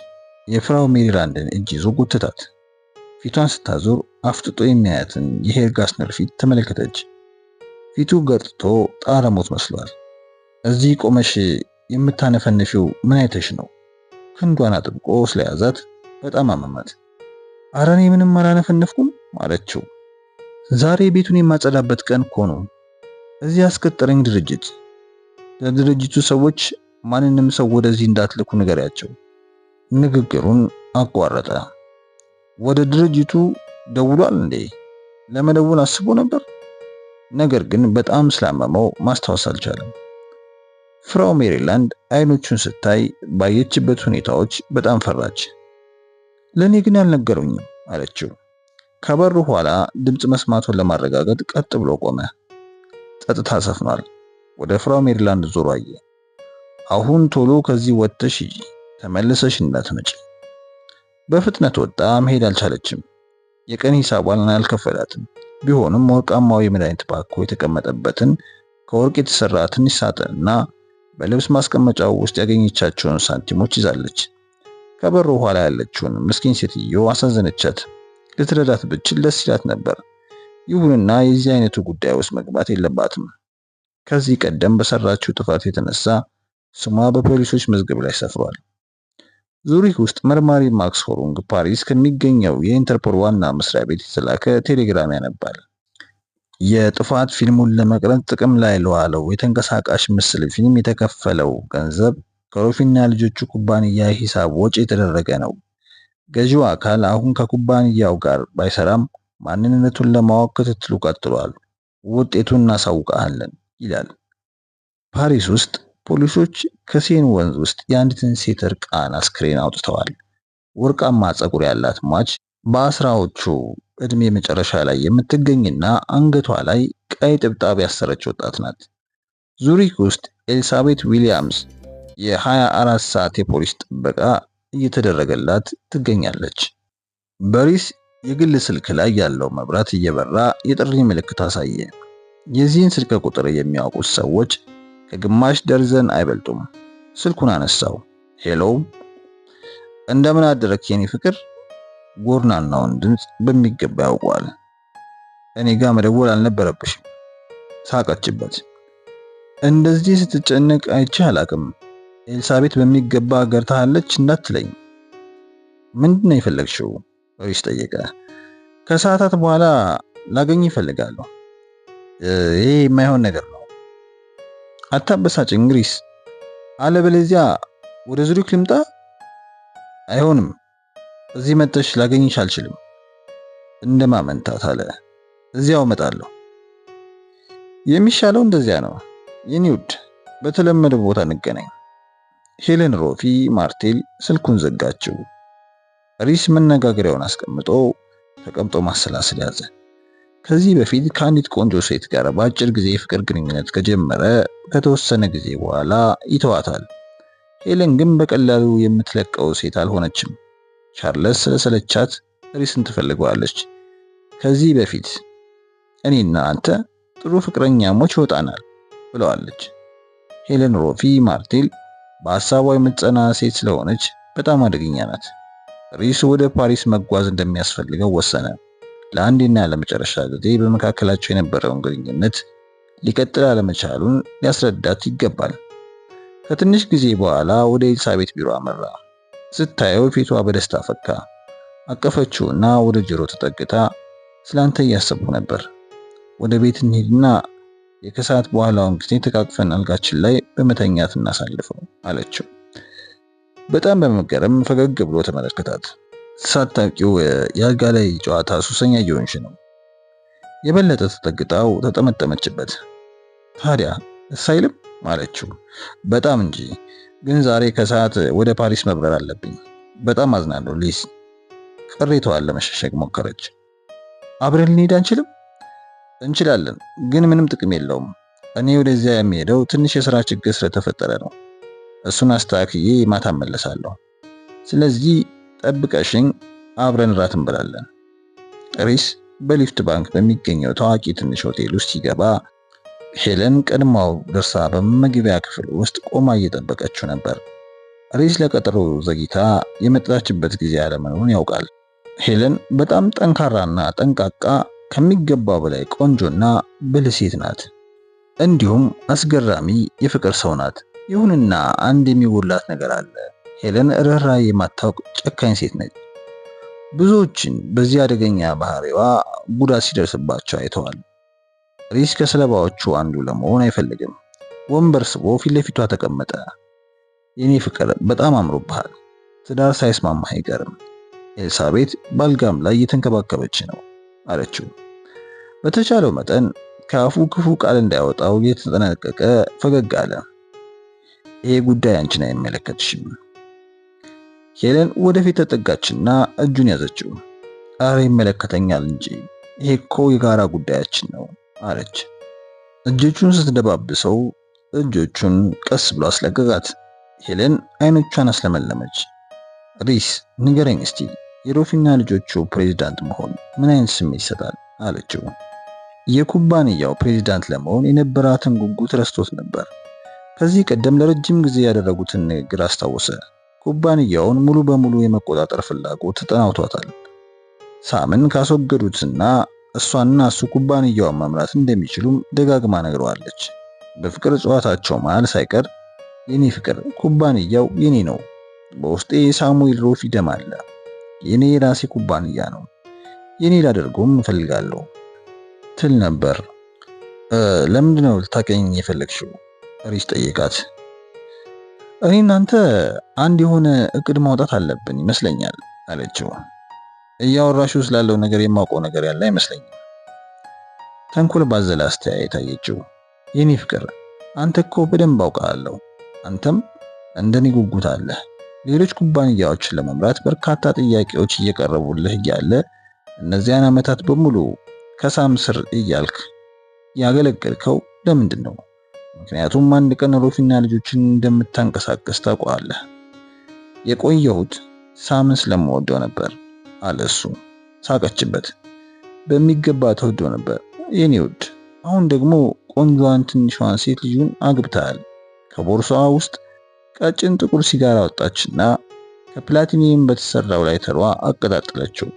የፍራው ሜሪላንድን እጅ ይዞ ጎተታት። ፊቷን ስታዞር አፍጥጦ የሚያያትን የሄርጋስነር ፊት ተመለከተች። ፊቱ ገርጥቶ ጣረሞት መስሏል። እዚህ ቆመሽ የምታነፈንፊው ምን አይተሽ ነው? ክንዷን አጥብቆ ስለያዛት በጣም አመማት። ኧረ እኔ ምንም አላነፈነፍኩም አለችው። ዛሬ ቤቱን የማጸዳበት ቀን እኮ ነው። እዚህ አስቀጠረኝ ድርጅት። ለድርጅቱ ሰዎች ማንንም ሰው ወደዚህ እንዳትልኩ ንገሪያቸው። ንግግሩን አቋረጠ። ወደ ድርጅቱ ደውሏል እንዴ? ለመደወል አስቦ ነበር። ነገር ግን በጣም ስላመመው ማስታወስ አልቻለም። ፍራው ሜሪላንድ አይኖቹን ስታይ ባየችበት ሁኔታዎች በጣም ፈራች። ለኔ ግን አልነገሩኝም አለችው። ከበሩ ኋላ ድምፅ መስማቱን ለማረጋገጥ ቀጥ ብሎ ቆመ። ጸጥታ ሰፍኗል። ወደ ፍራው ሜሪላንድ ዞሮ አየ። አሁን ቶሎ ከዚህ ወጥተሽ ሂጂ፣ ተመልሰሽ እንዳትመጪ። በፍጥነት ወጣ። መሄድ አልቻለችም። የቀን ሂሳቧን አልከፈላትም። ቢሆንም ወርቃማው የመድኃኒት ባኮ የተቀመጠበትን ከወርቅ የተሰራ ትንሽ ሳጥንና በልብስ ማስቀመጫው ውስጥ ያገኘቻቸውን ሳንቲሞች ይዛለች። ከበሩ ኋላ ያለችውን ምስኪን ሴትዮ አሳዘነቻት። ልትረዳት ብችል ደስ ይላት ነበር። ይሁንና የዚህ አይነቱ ጉዳይ ውስጥ መግባት የለባትም። ከዚህ ቀደም በሰራችው ጥፋት የተነሳ ስሟ በፖሊሶች መዝገብ ላይ ሰፍሯል። ዙሪክ ውስጥ መርማሪ ማክስ ሆሩንግ ፓሪስ ከሚገኘው የኢንተርፖል ዋና መስሪያ ቤት የተላከ ቴሌግራም ያነባል። የጥፋት ፊልሙን ለመቅረጽ ጥቅም ላይ ለዋለው የተንቀሳቃሽ ምስል ፊልም የተከፈለው ገንዘብ ከሮፊና ልጆቹ ኩባንያ ሂሳብ ወጪ የተደረገ ነው። ገዢው አካል አሁን ከኩባንያው ጋር ባይሰራም ማንነቱን ለማወቅ ክትትሉ ቀጥሏል። ውጤቱን እናሳውቃለን ይላል። ፓሪስ ውስጥ ፖሊሶች ከሴን ወንዝ ውስጥ የአንዲትን ሴት እርቃን አስክሬን አውጥተዋል። ወርቃማ ፀጉር ያላት ሟች በአስራዎቹ እድሜ መጨረሻ ላይ የምትገኝና አንገቷ ላይ ቀይ ጥብጣብ ያሰረች ወጣት ናት። ዙሪክ ውስጥ ኤልሳቤት ዊሊያምስ የ24 ሰዓት የፖሊስ ጥበቃ እየተደረገላት ትገኛለች። በሪስ የግል ስልክ ላይ ያለው መብራት እየበራ የጥሪ ምልክት አሳየ። የዚህን ስልክ ቁጥር የሚያውቁት ሰዎች ከግማሽ ደርዘን አይበልጡም። ስልኩን አነሳው። ሄሎ፣ እንደምን አደረክ የኔ ፍቅር? ጎርናናውን ድምፅ በሚገባ ያውቋል። እኔ ጋር መደወል አልነበረብሽም። ሳቀችበት። እንደዚህ ስትጨነቅ አይቼ አላቅም። ኤልሳቤት በሚገባ ገርታለች እንዳትለኝ። ምንድነው የፈለግሽው? ሪስ ጠየቀ። ከሰዓታት በኋላ ላገኝ ይፈልጋለሁ። ይሄ የማይሆን ነገር ነው። አታበሳጭኝ ሪስ። አለበለዚያ ወደ ዙሪክ ልምጣ? አይሆንም። እዚህ መጥተሽ ላገኝሽ አልችልም። እንደማመንታት አለ። እዚያው እመጣለሁ። የሚሻለው እንደዚያ ነው የኔ ውድ። በተለመደው ቦታ እንገናኝ። ሄለን ሮፊ ማርቴል ስልኩን ዘጋችው። ሪስ መነጋገሪያውን ተቀምጦ ማሰላሰል ያዘ። ከዚህ በፊት ከአንዲት ቆንጆ ሴት ጋር በአጭር ጊዜ የፍቅር ግንኙነት ከጀመረ ከተወሰነ ጊዜ በኋላ ይተዋታል። ሄለን ግን በቀላሉ የምትለቀው ሴት አልሆነችም። ቻርለስ ስለሰለቻት ሪስን ትፈልገዋለች። ከዚህ በፊት እኔና አንተ ጥሩ ፍቅረኛሞች ይወጣናል ብለዋለች። ሄለን ሮፊ ማርቴል በሐሳቧ የምትጸና ሴት ስለሆነች በጣም አደገኛ ናት። ሪስ ወደ ፓሪስ መጓዝ እንደሚያስፈልገው ወሰነ። ለአንዴና ለመጨረሻ ጊዜ በመካከላቸው የነበረውን ግንኙነት ሊቀጥል አለመቻሉን ሊያስረዳት ይገባል። ከትንሽ ጊዜ በኋላ ወደ ኤልሳቤት ቢሮ አመራ። ስታየው ፊቷ በደስታ ፈካ። አቀፈችውና ወደ ጆሮ ተጠግታ ስላንተ እያሰብኩ ነበር። ወደ ቤት እንሂድና የከሰዓት በኋላውን ጊዜ ተቃቅፈን አልጋችን ላይ በመተኛት እናሳልፈው አለችው። በጣም በመገረም ፈገግ ብሎ ተመለከታት። ሳታውቂው የአልጋ ላይ ጨዋታ ሱሰኛ እየሆንሽ ነው። የበለጠ ተጠግታው ተጠመጠመችበት። ታዲያ እሳይልም አለችው። በጣም እንጂ፣ ግን ዛሬ ከሰዓት ወደ ፓሪስ መብረር አለብኝ። በጣም አዝናለሁ ሊስ። ቅሬታዋን ለመሸሸግ ሞከረች። አብረን ልንሄድ አንችልም? እንችላለን፣ ግን ምንም ጥቅም የለውም። እኔ ወደዚያ የሚሄደው ትንሽ የሥራ ችግር ስለተፈጠረ ነው። እሱን አስተካክዬ ማታ እመለሳለሁ። ስለዚህ ጠብቀሽኝ አብረን ራት እንበላለን። ሪስ በሊፍት ባንክ በሚገኘው ታዋቂ ትንሽ ሆቴል ውስጥ ሲገባ ሄለን ቀድማው ደርሳ በመግቢያ ክፍል ውስጥ ቆማ እየጠበቀችው ነበር። ሪስ ለቀጠሮ ዘግይታ የመጣችበት ጊዜ አለመኖሩን ያውቃል። ሄለን በጣም ጠንካራና ጠንቃቃ፣ ከሚገባው በላይ ቆንጆና ብልህ ሴት ናት። እንዲሁም አስገራሚ የፍቅር ሰው ናት። ይሁንና አንድ የሚጎላት ነገር አለ። ሄለን ርህራሄ የማታውቅ ጨካኝ ሴት ነች። ብዙዎችን በዚህ አደገኛ ባህሪዋ ጉዳት ሲደርስባቸው አይተዋል። ሪስ ከሰለባዎቹ አንዱ ለመሆን አይፈልግም። ወንበር ስቦ ፊት ለፊቷ ተቀመጠ። የኔ ፍቅር በጣም አምሮብሃል። ትዳር ሳይስማማህ አይቀርም። ኤልሳቤት ባልጋም ላይ እየተንከባከበች ነው አለችው። በተቻለው መጠን ከአፉ ክፉ ቃል እንዳይወጣው እየተጠነቀቀ ፈገግ አለ። ይሄ ጉዳይ አንቺን አይመለከትሽም። ሄለን ወደፊት ተጠጋችና እጁን ያዘችው። አረ ይመለከተኛል እንጂ ይሄ እኮ የጋራ ጉዳያችን ነው አለች። እጆቹን ስትደባብሰው እጆቹን ቀስ ብሎ አስለቀቃት። ሄለን አይኖቿን አስለመለመች። ሪስ ንገረኝ እስቲ የሮፊና ልጆቹ ፕሬዝዳንት መሆን ምን አይነት ስሜት ይሰጣል አለችው። የኩባንያው ፕሬዝዳንት ለመሆን የነበራትን ጉጉት ረስቶት ነበር። ከዚህ ቀደም ለረጅም ጊዜ ያደረጉትን ንግግር አስታወሰ። ኩባንያውን ሙሉ በሙሉ የመቆጣጠር ፍላጎት ተጠናውቷታል። ሳምን ካስወገዱትና እሷና እሱ ኩባንያውን መምራት እንደሚችሉም ደጋግማ ነግረዋለች። በፍቅር ጨዋታቸው መሃል ሳይቀር የኔ ፍቅር ኩባንያው የኔ ነው፣ በውስጤ ሳሙኤል ሮፊ ደም አለ፣ የኔ የራሴ ኩባንያ ነው፣ የኔ ላደርገውም እፈልጋለሁ ትል ነበር። ለምንድነው ልታገኝ የፈለግሽው? ሪስ ጠየቃት። እኔ እናንተ አንድ የሆነ እቅድ ማውጣት አለብን ይመስለኛል አለችው። እያወራሽው ስላለው ነገር የማውቀው ነገር ያለ አይመስለኝም። ተንኮል ባዘለ አስተያየት አየችው። የኔ ፍቅር አንተ እኮ በደንብ አውቃለሁ። አንተም እንደኔ ጉጉት አለ። ሌሎች ኩባንያዎችን ለመምራት በርካታ ጥያቄዎች እየቀረቡልህ እያለ እነዚያን ዓመታት በሙሉ ከሳም ስር እያልክ ያገለገልከው ለምንድን ነው? ምክንያቱም አንድ ቀን ሮፊና ልጆችን እንደምታንቀሳቀስ ታውቃለህ። የቆየሁት ሳምን ስለምወደው ነበር አለ እሱ። ሳቀችበት። በሚገባ ተወደው ነበር የኔ ውድ። አሁን ደግሞ ቆንጆዋን ትንሿን ሴት ልጁን አግብተሃል። ከቦርሳዋ ውስጥ ቀጭን ጥቁር ሲጋራ ወጣችና ከፕላቲኒየም በተሰራው ላይተሯ አቀጣጠለችው።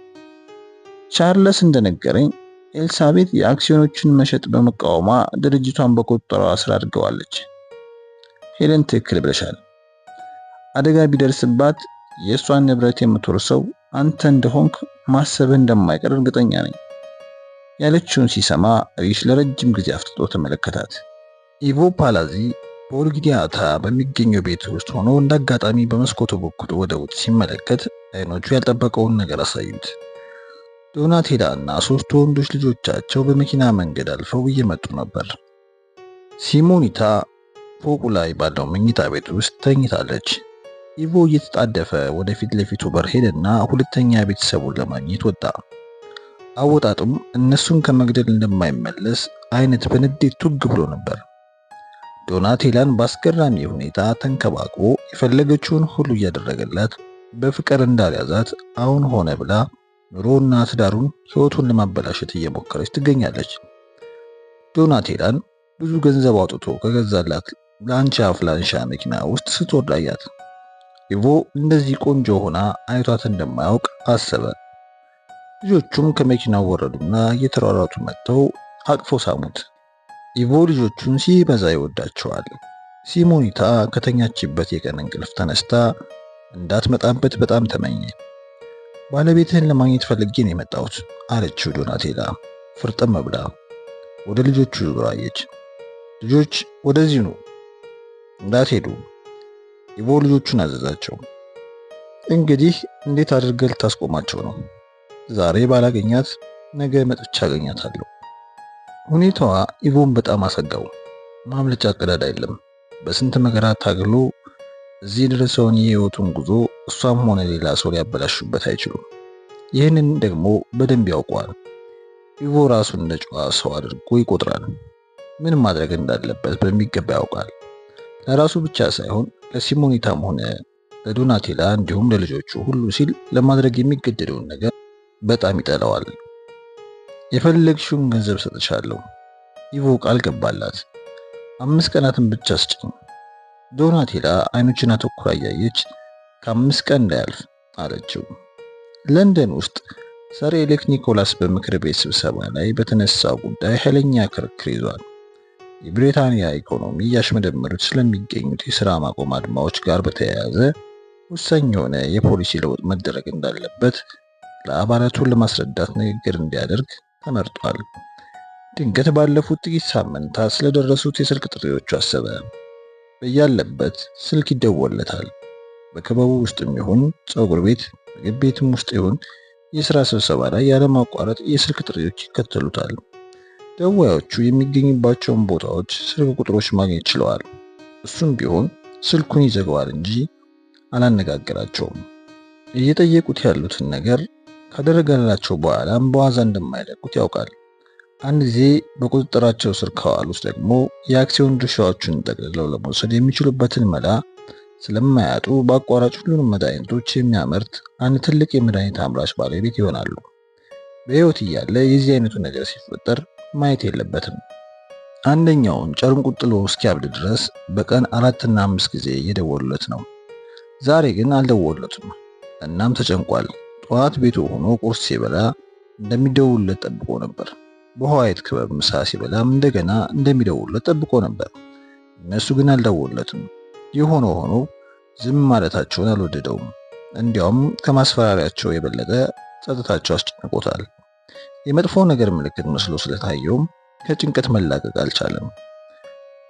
ቻርለስ እንደነገረኝ ኤልሳቤት የአክሲዮኖችን መሸጥ በመቃወሟ ድርጅቷን በቁጥጥሯ ስር አድርገዋለች። ሄለን ትክክል ብለሻል። አደጋ ቢደርስባት የእሷን ንብረት የምትወርሰው አንተ እንደሆንክ ማሰብህ እንደማይቀር እርግጠኛ ነኝ ያለችውን ሲሰማ ሪሽ ለረጅም ጊዜ አፍጥጦ ተመለከታት። ኢቮ ፓላዚ በኦልጊዲያታ በሚገኘው ቤት ውስጥ ሆኖ እንዳጋጣሚ በመስኮቱ በኩል ወደ ውጭ ሲመለከት አይኖቹ ያልጠበቀውን ነገር አሳዩት። ዶናቴላ እና 3 ወንዶች ልጆቻቸው በመኪና መንገድ አልፈው እየመጡ ነበር። ሲሞኒታ ፎቁ ላይ ባለው መኝታ ቤት ውስጥ ተኝታለች። ኢቮ እየተጣደፈ ወደ ፊት ለፊቱ በር ሄደና ሁለተኛ ቤተሰቡን ለማግኘት ወጣ። አወጣጡም እነሱን ከመግደል እንደማይመለስ አይነት በንዴት ቱግ ብሎ ነበር። ዶናቴላን በአስገራሚ ሁኔታ ተንከባክቦ የፈለገችውን ሁሉ እያደረገላት በፍቅር እንዳልያዛት አሁን ሆነ ብላ ኑሮና ትዳሩን ሕይወቱን ለማበላሸት እየሞከረች ትገኛለች። ዶናቴላን ብዙ ገንዘብ አውጥቶ ከገዛላት ለአንቺ አፍላንሻ መኪና ውስጥ ስትወርድ አያት። ኢቮ እንደዚህ ቆንጆ ሆና አይቷት እንደማያውቅ አሰበ። ልጆቹም ከመኪናው ወረዱና እየተሯሯጡ መጥተው አቅፎ ሳሙት። ኢቮ ልጆቹን ሲበዛ ይወዳቸዋል። ሲሞኒታ ከተኛችበት የቀን እንቅልፍ ተነስታ እንዳትመጣበት በጣም ተመኘ። ባለቤትህን ለማግኘት ፈልጌ ነው የመጣሁት አለችው ዶናቴላ ፍርጥም ብላ። ወደ ልጆቹ ዙራ አየች። ልጆች ወደዚህ ኑ፣ እንዳትሄዱ ኢቮ ልጆቹን አዘዛቸው። እንግዲህ እንዴት አድርገህ ልታስቆማቸው ነው? ዛሬ ባላገኛት ነገ መጥቻ አገኛታለሁ። ሁኔታዋ ኢቮን በጣም አሰጋው። ማምለጫ ቀዳዳ የለም። በስንት መከራ ታግሎ እዚህ ድረሰውን የህይወቱን ጉዞ እሷም ሆነ ሌላ ሰው ሊያበላሹበት አይችሉም። ይህንን ደግሞ በደንብ ያውቀዋል። ኢቮ ራሱን እንደ ጨዋ ሰው አድርጎ ይቆጥራል። ምን ማድረግ እንዳለበት በሚገባ ያውቃል። ለራሱ ብቻ ሳይሆን ለሲሞኒታም ሆነ ለዶናቴላ እንዲሁም ለልጆቹ ሁሉ ሲል ለማድረግ የሚገደደውን ነገር በጣም ይጠላዋል። የፈለግሽውን ገንዘብ ሰጥቻለሁ ኢቮ ቃል ገባላት። 5 ቀናትን ብቻ ስጭኝ። ዶናቴላ አይኖችን አተኩራ እያየች ከ5 ቀን እንዳያልፍ አለችው። ለንደን ውስጥ ሰር ኤሌክ ኒኮላስ በምክር ቤት ስብሰባ ላይ በተነሳው ጉዳይ ኃይለኛ ክርክር ይዟል። የብሪታንያ ኢኮኖሚ ያሽመደመዱት ስለሚገኙት የሥራ ማቆም አድማዎች ጋር በተያያዘ ወሳኝ የሆነ የፖሊሲ ለውጥ መደረግ እንዳለበት ለአባላቱ ለማስረዳት ንግግር እንዲያደርግ ተመርጧል። ድንገት ባለፉት ጥቂት ሳምንታት ስለደረሱት የስልክ ጥሪዎች አሰበ። በያለበት ስልክ ይደወለታል። በክበቡ ውስጥም ይሁን ፀጉር ቤት፣ ምግብ ቤትም ውስጥ ይሁን የሥራ ስብሰባ ላይ ያለማቋረጥ የስልክ ጥሪዎች ይከተሉታል። ደዋዮቹ የሚገኙባቸውን ቦታዎች ስልክ ቁጥሮች ማግኘት ችለዋል። እሱም ቢሆን ስልኩን ይዘጋዋል እንጂ አላነጋገራቸውም። እየጠየቁት ያሉትን ነገር ካደረገላቸው በኋላም በዋዛ እንደማይለቁት ያውቃል። አንድ ጊዜ በቁጥጥራቸው ስር ከዋሉት ደግሞ የአክሲዮን ድርሻዎችን ጠቅልለው ለመውሰድ የሚችሉበትን መላ ስለማያጡ በአቋራጭ ሁሉንም መድኃኒቶች የሚያመርት አንድ ትልቅ የመድኃኒት አምራች ባለቤት ይሆናሉ። በሕይወት እያለ የዚህ አይነቱ ነገር ሲፈጠር ማየት የለበትም። አንደኛውን ጨርቁን ጥሎ እስኪያብድ ድረስ በቀን 4 እና 5 ጊዜ እየደወሉለት ነው። ዛሬ ግን አልደወሉለትም። እናም ተጨንቋል። ጠዋት ቤቱ ሆኖ ቁርስ ሲበላ እንደሚደውሉለት ጠብቆ ነበር። በዋይት ክበብ ምሳ ሲበላም እንደገና እንደሚደውሉለት ጠብቆ ነበር። እነሱ ግን አልደወሉለትም። የሆነ ሆኖ ዝም ማለታቸውን አልወደደውም። እንዲያውም ከማስፈራሪያቸው የበለጠ ጸጥታቸው አስጨንቆታል። የመጥፎ ነገር ምልክት መስሎ ስለታየውም ከጭንቀት መላቀቅ አልቻለም።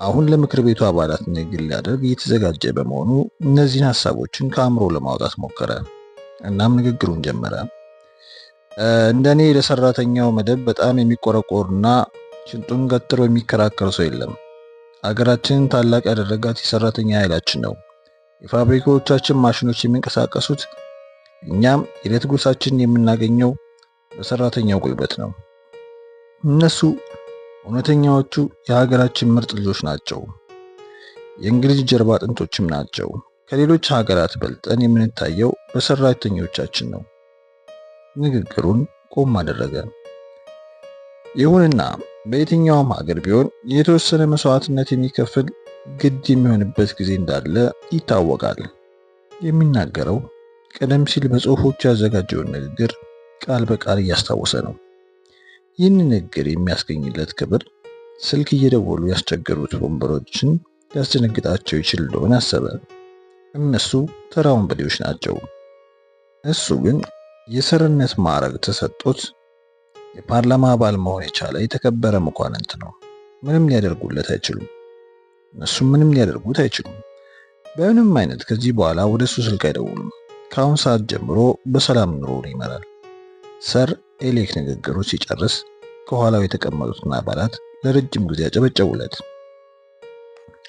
አሁን ለምክር ቤቱ አባላት ንግግር ሊያደርግ እየተዘጋጀ በመሆኑ እነዚህን ሐሳቦችን ከአእምሮ ለማውጣት ሞከረ። እናም ንግግሩን ጀመረ። እንደኔ ለሰራተኛው መደብ በጣም የሚቆረቆርና ሽንጡን ገትሮ የሚከራከር ሰው የለም። አገራችንን ታላቅ ያደረጋት የሰራተኛ ኃይላችን ነው። የፋብሪካዎቻችን ማሽኖች የሚንቀሳቀሱት እኛም የዕለት ጉርሳችንን የምናገኘው በሰራተኛው ጉልበት ነው። እነሱ እውነተኛዎቹ የሀገራችን ምርጥ ልጆች ናቸው። የእንግሊዝ ጀርባ አጥንቶችም ናቸው። ከሌሎች ሀገራት በልጠን የምንታየው በሰራተኞቻችን ነው። ንግግሩን ቆም አደረገ። ይሁንና በየትኛውም ሀገር ቢሆን የተወሰነ መስዋዕትነት የሚከፍል ግድ የሚሆንበት ጊዜ እንዳለ ይታወቃል። የሚናገረው ቀደም ሲል በጽሁፎች ያዘጋጀውን ንግግር ቃል በቃል እያስታወሰ ነው። ይህን ንግግር የሚያስገኝለት ክብር ስልክ እየደወሉ ያስቸገሩት ወንበሮችን ሊያስደነግጣቸው ይችል እንደሆነ አሰበ። እነሱ ተራ ወንበዴዎች ናቸው። እሱ ግን የሰርነት ማዕረግ ተሰጥቶት የፓርላማ አባል መሆን የቻለ የተከበረ መኳንንት ነው። ምንም ሊያደርጉለት አይችሉም። እነሱም ምንም ሊያደርጉት አይችሉም። በምንም አይነት ከዚህ በኋላ ወደ እሱ ስልክ አይደውሉም። ከአሁን ሰዓት ጀምሮ በሰላም ኑሮውን ይመራል። ሰር ኤሌክ ንግግሩ ሲጨርስ ከኋላው የተቀመጡትን አባላት ለረጅም ጊዜ ያጨበጨቡለት።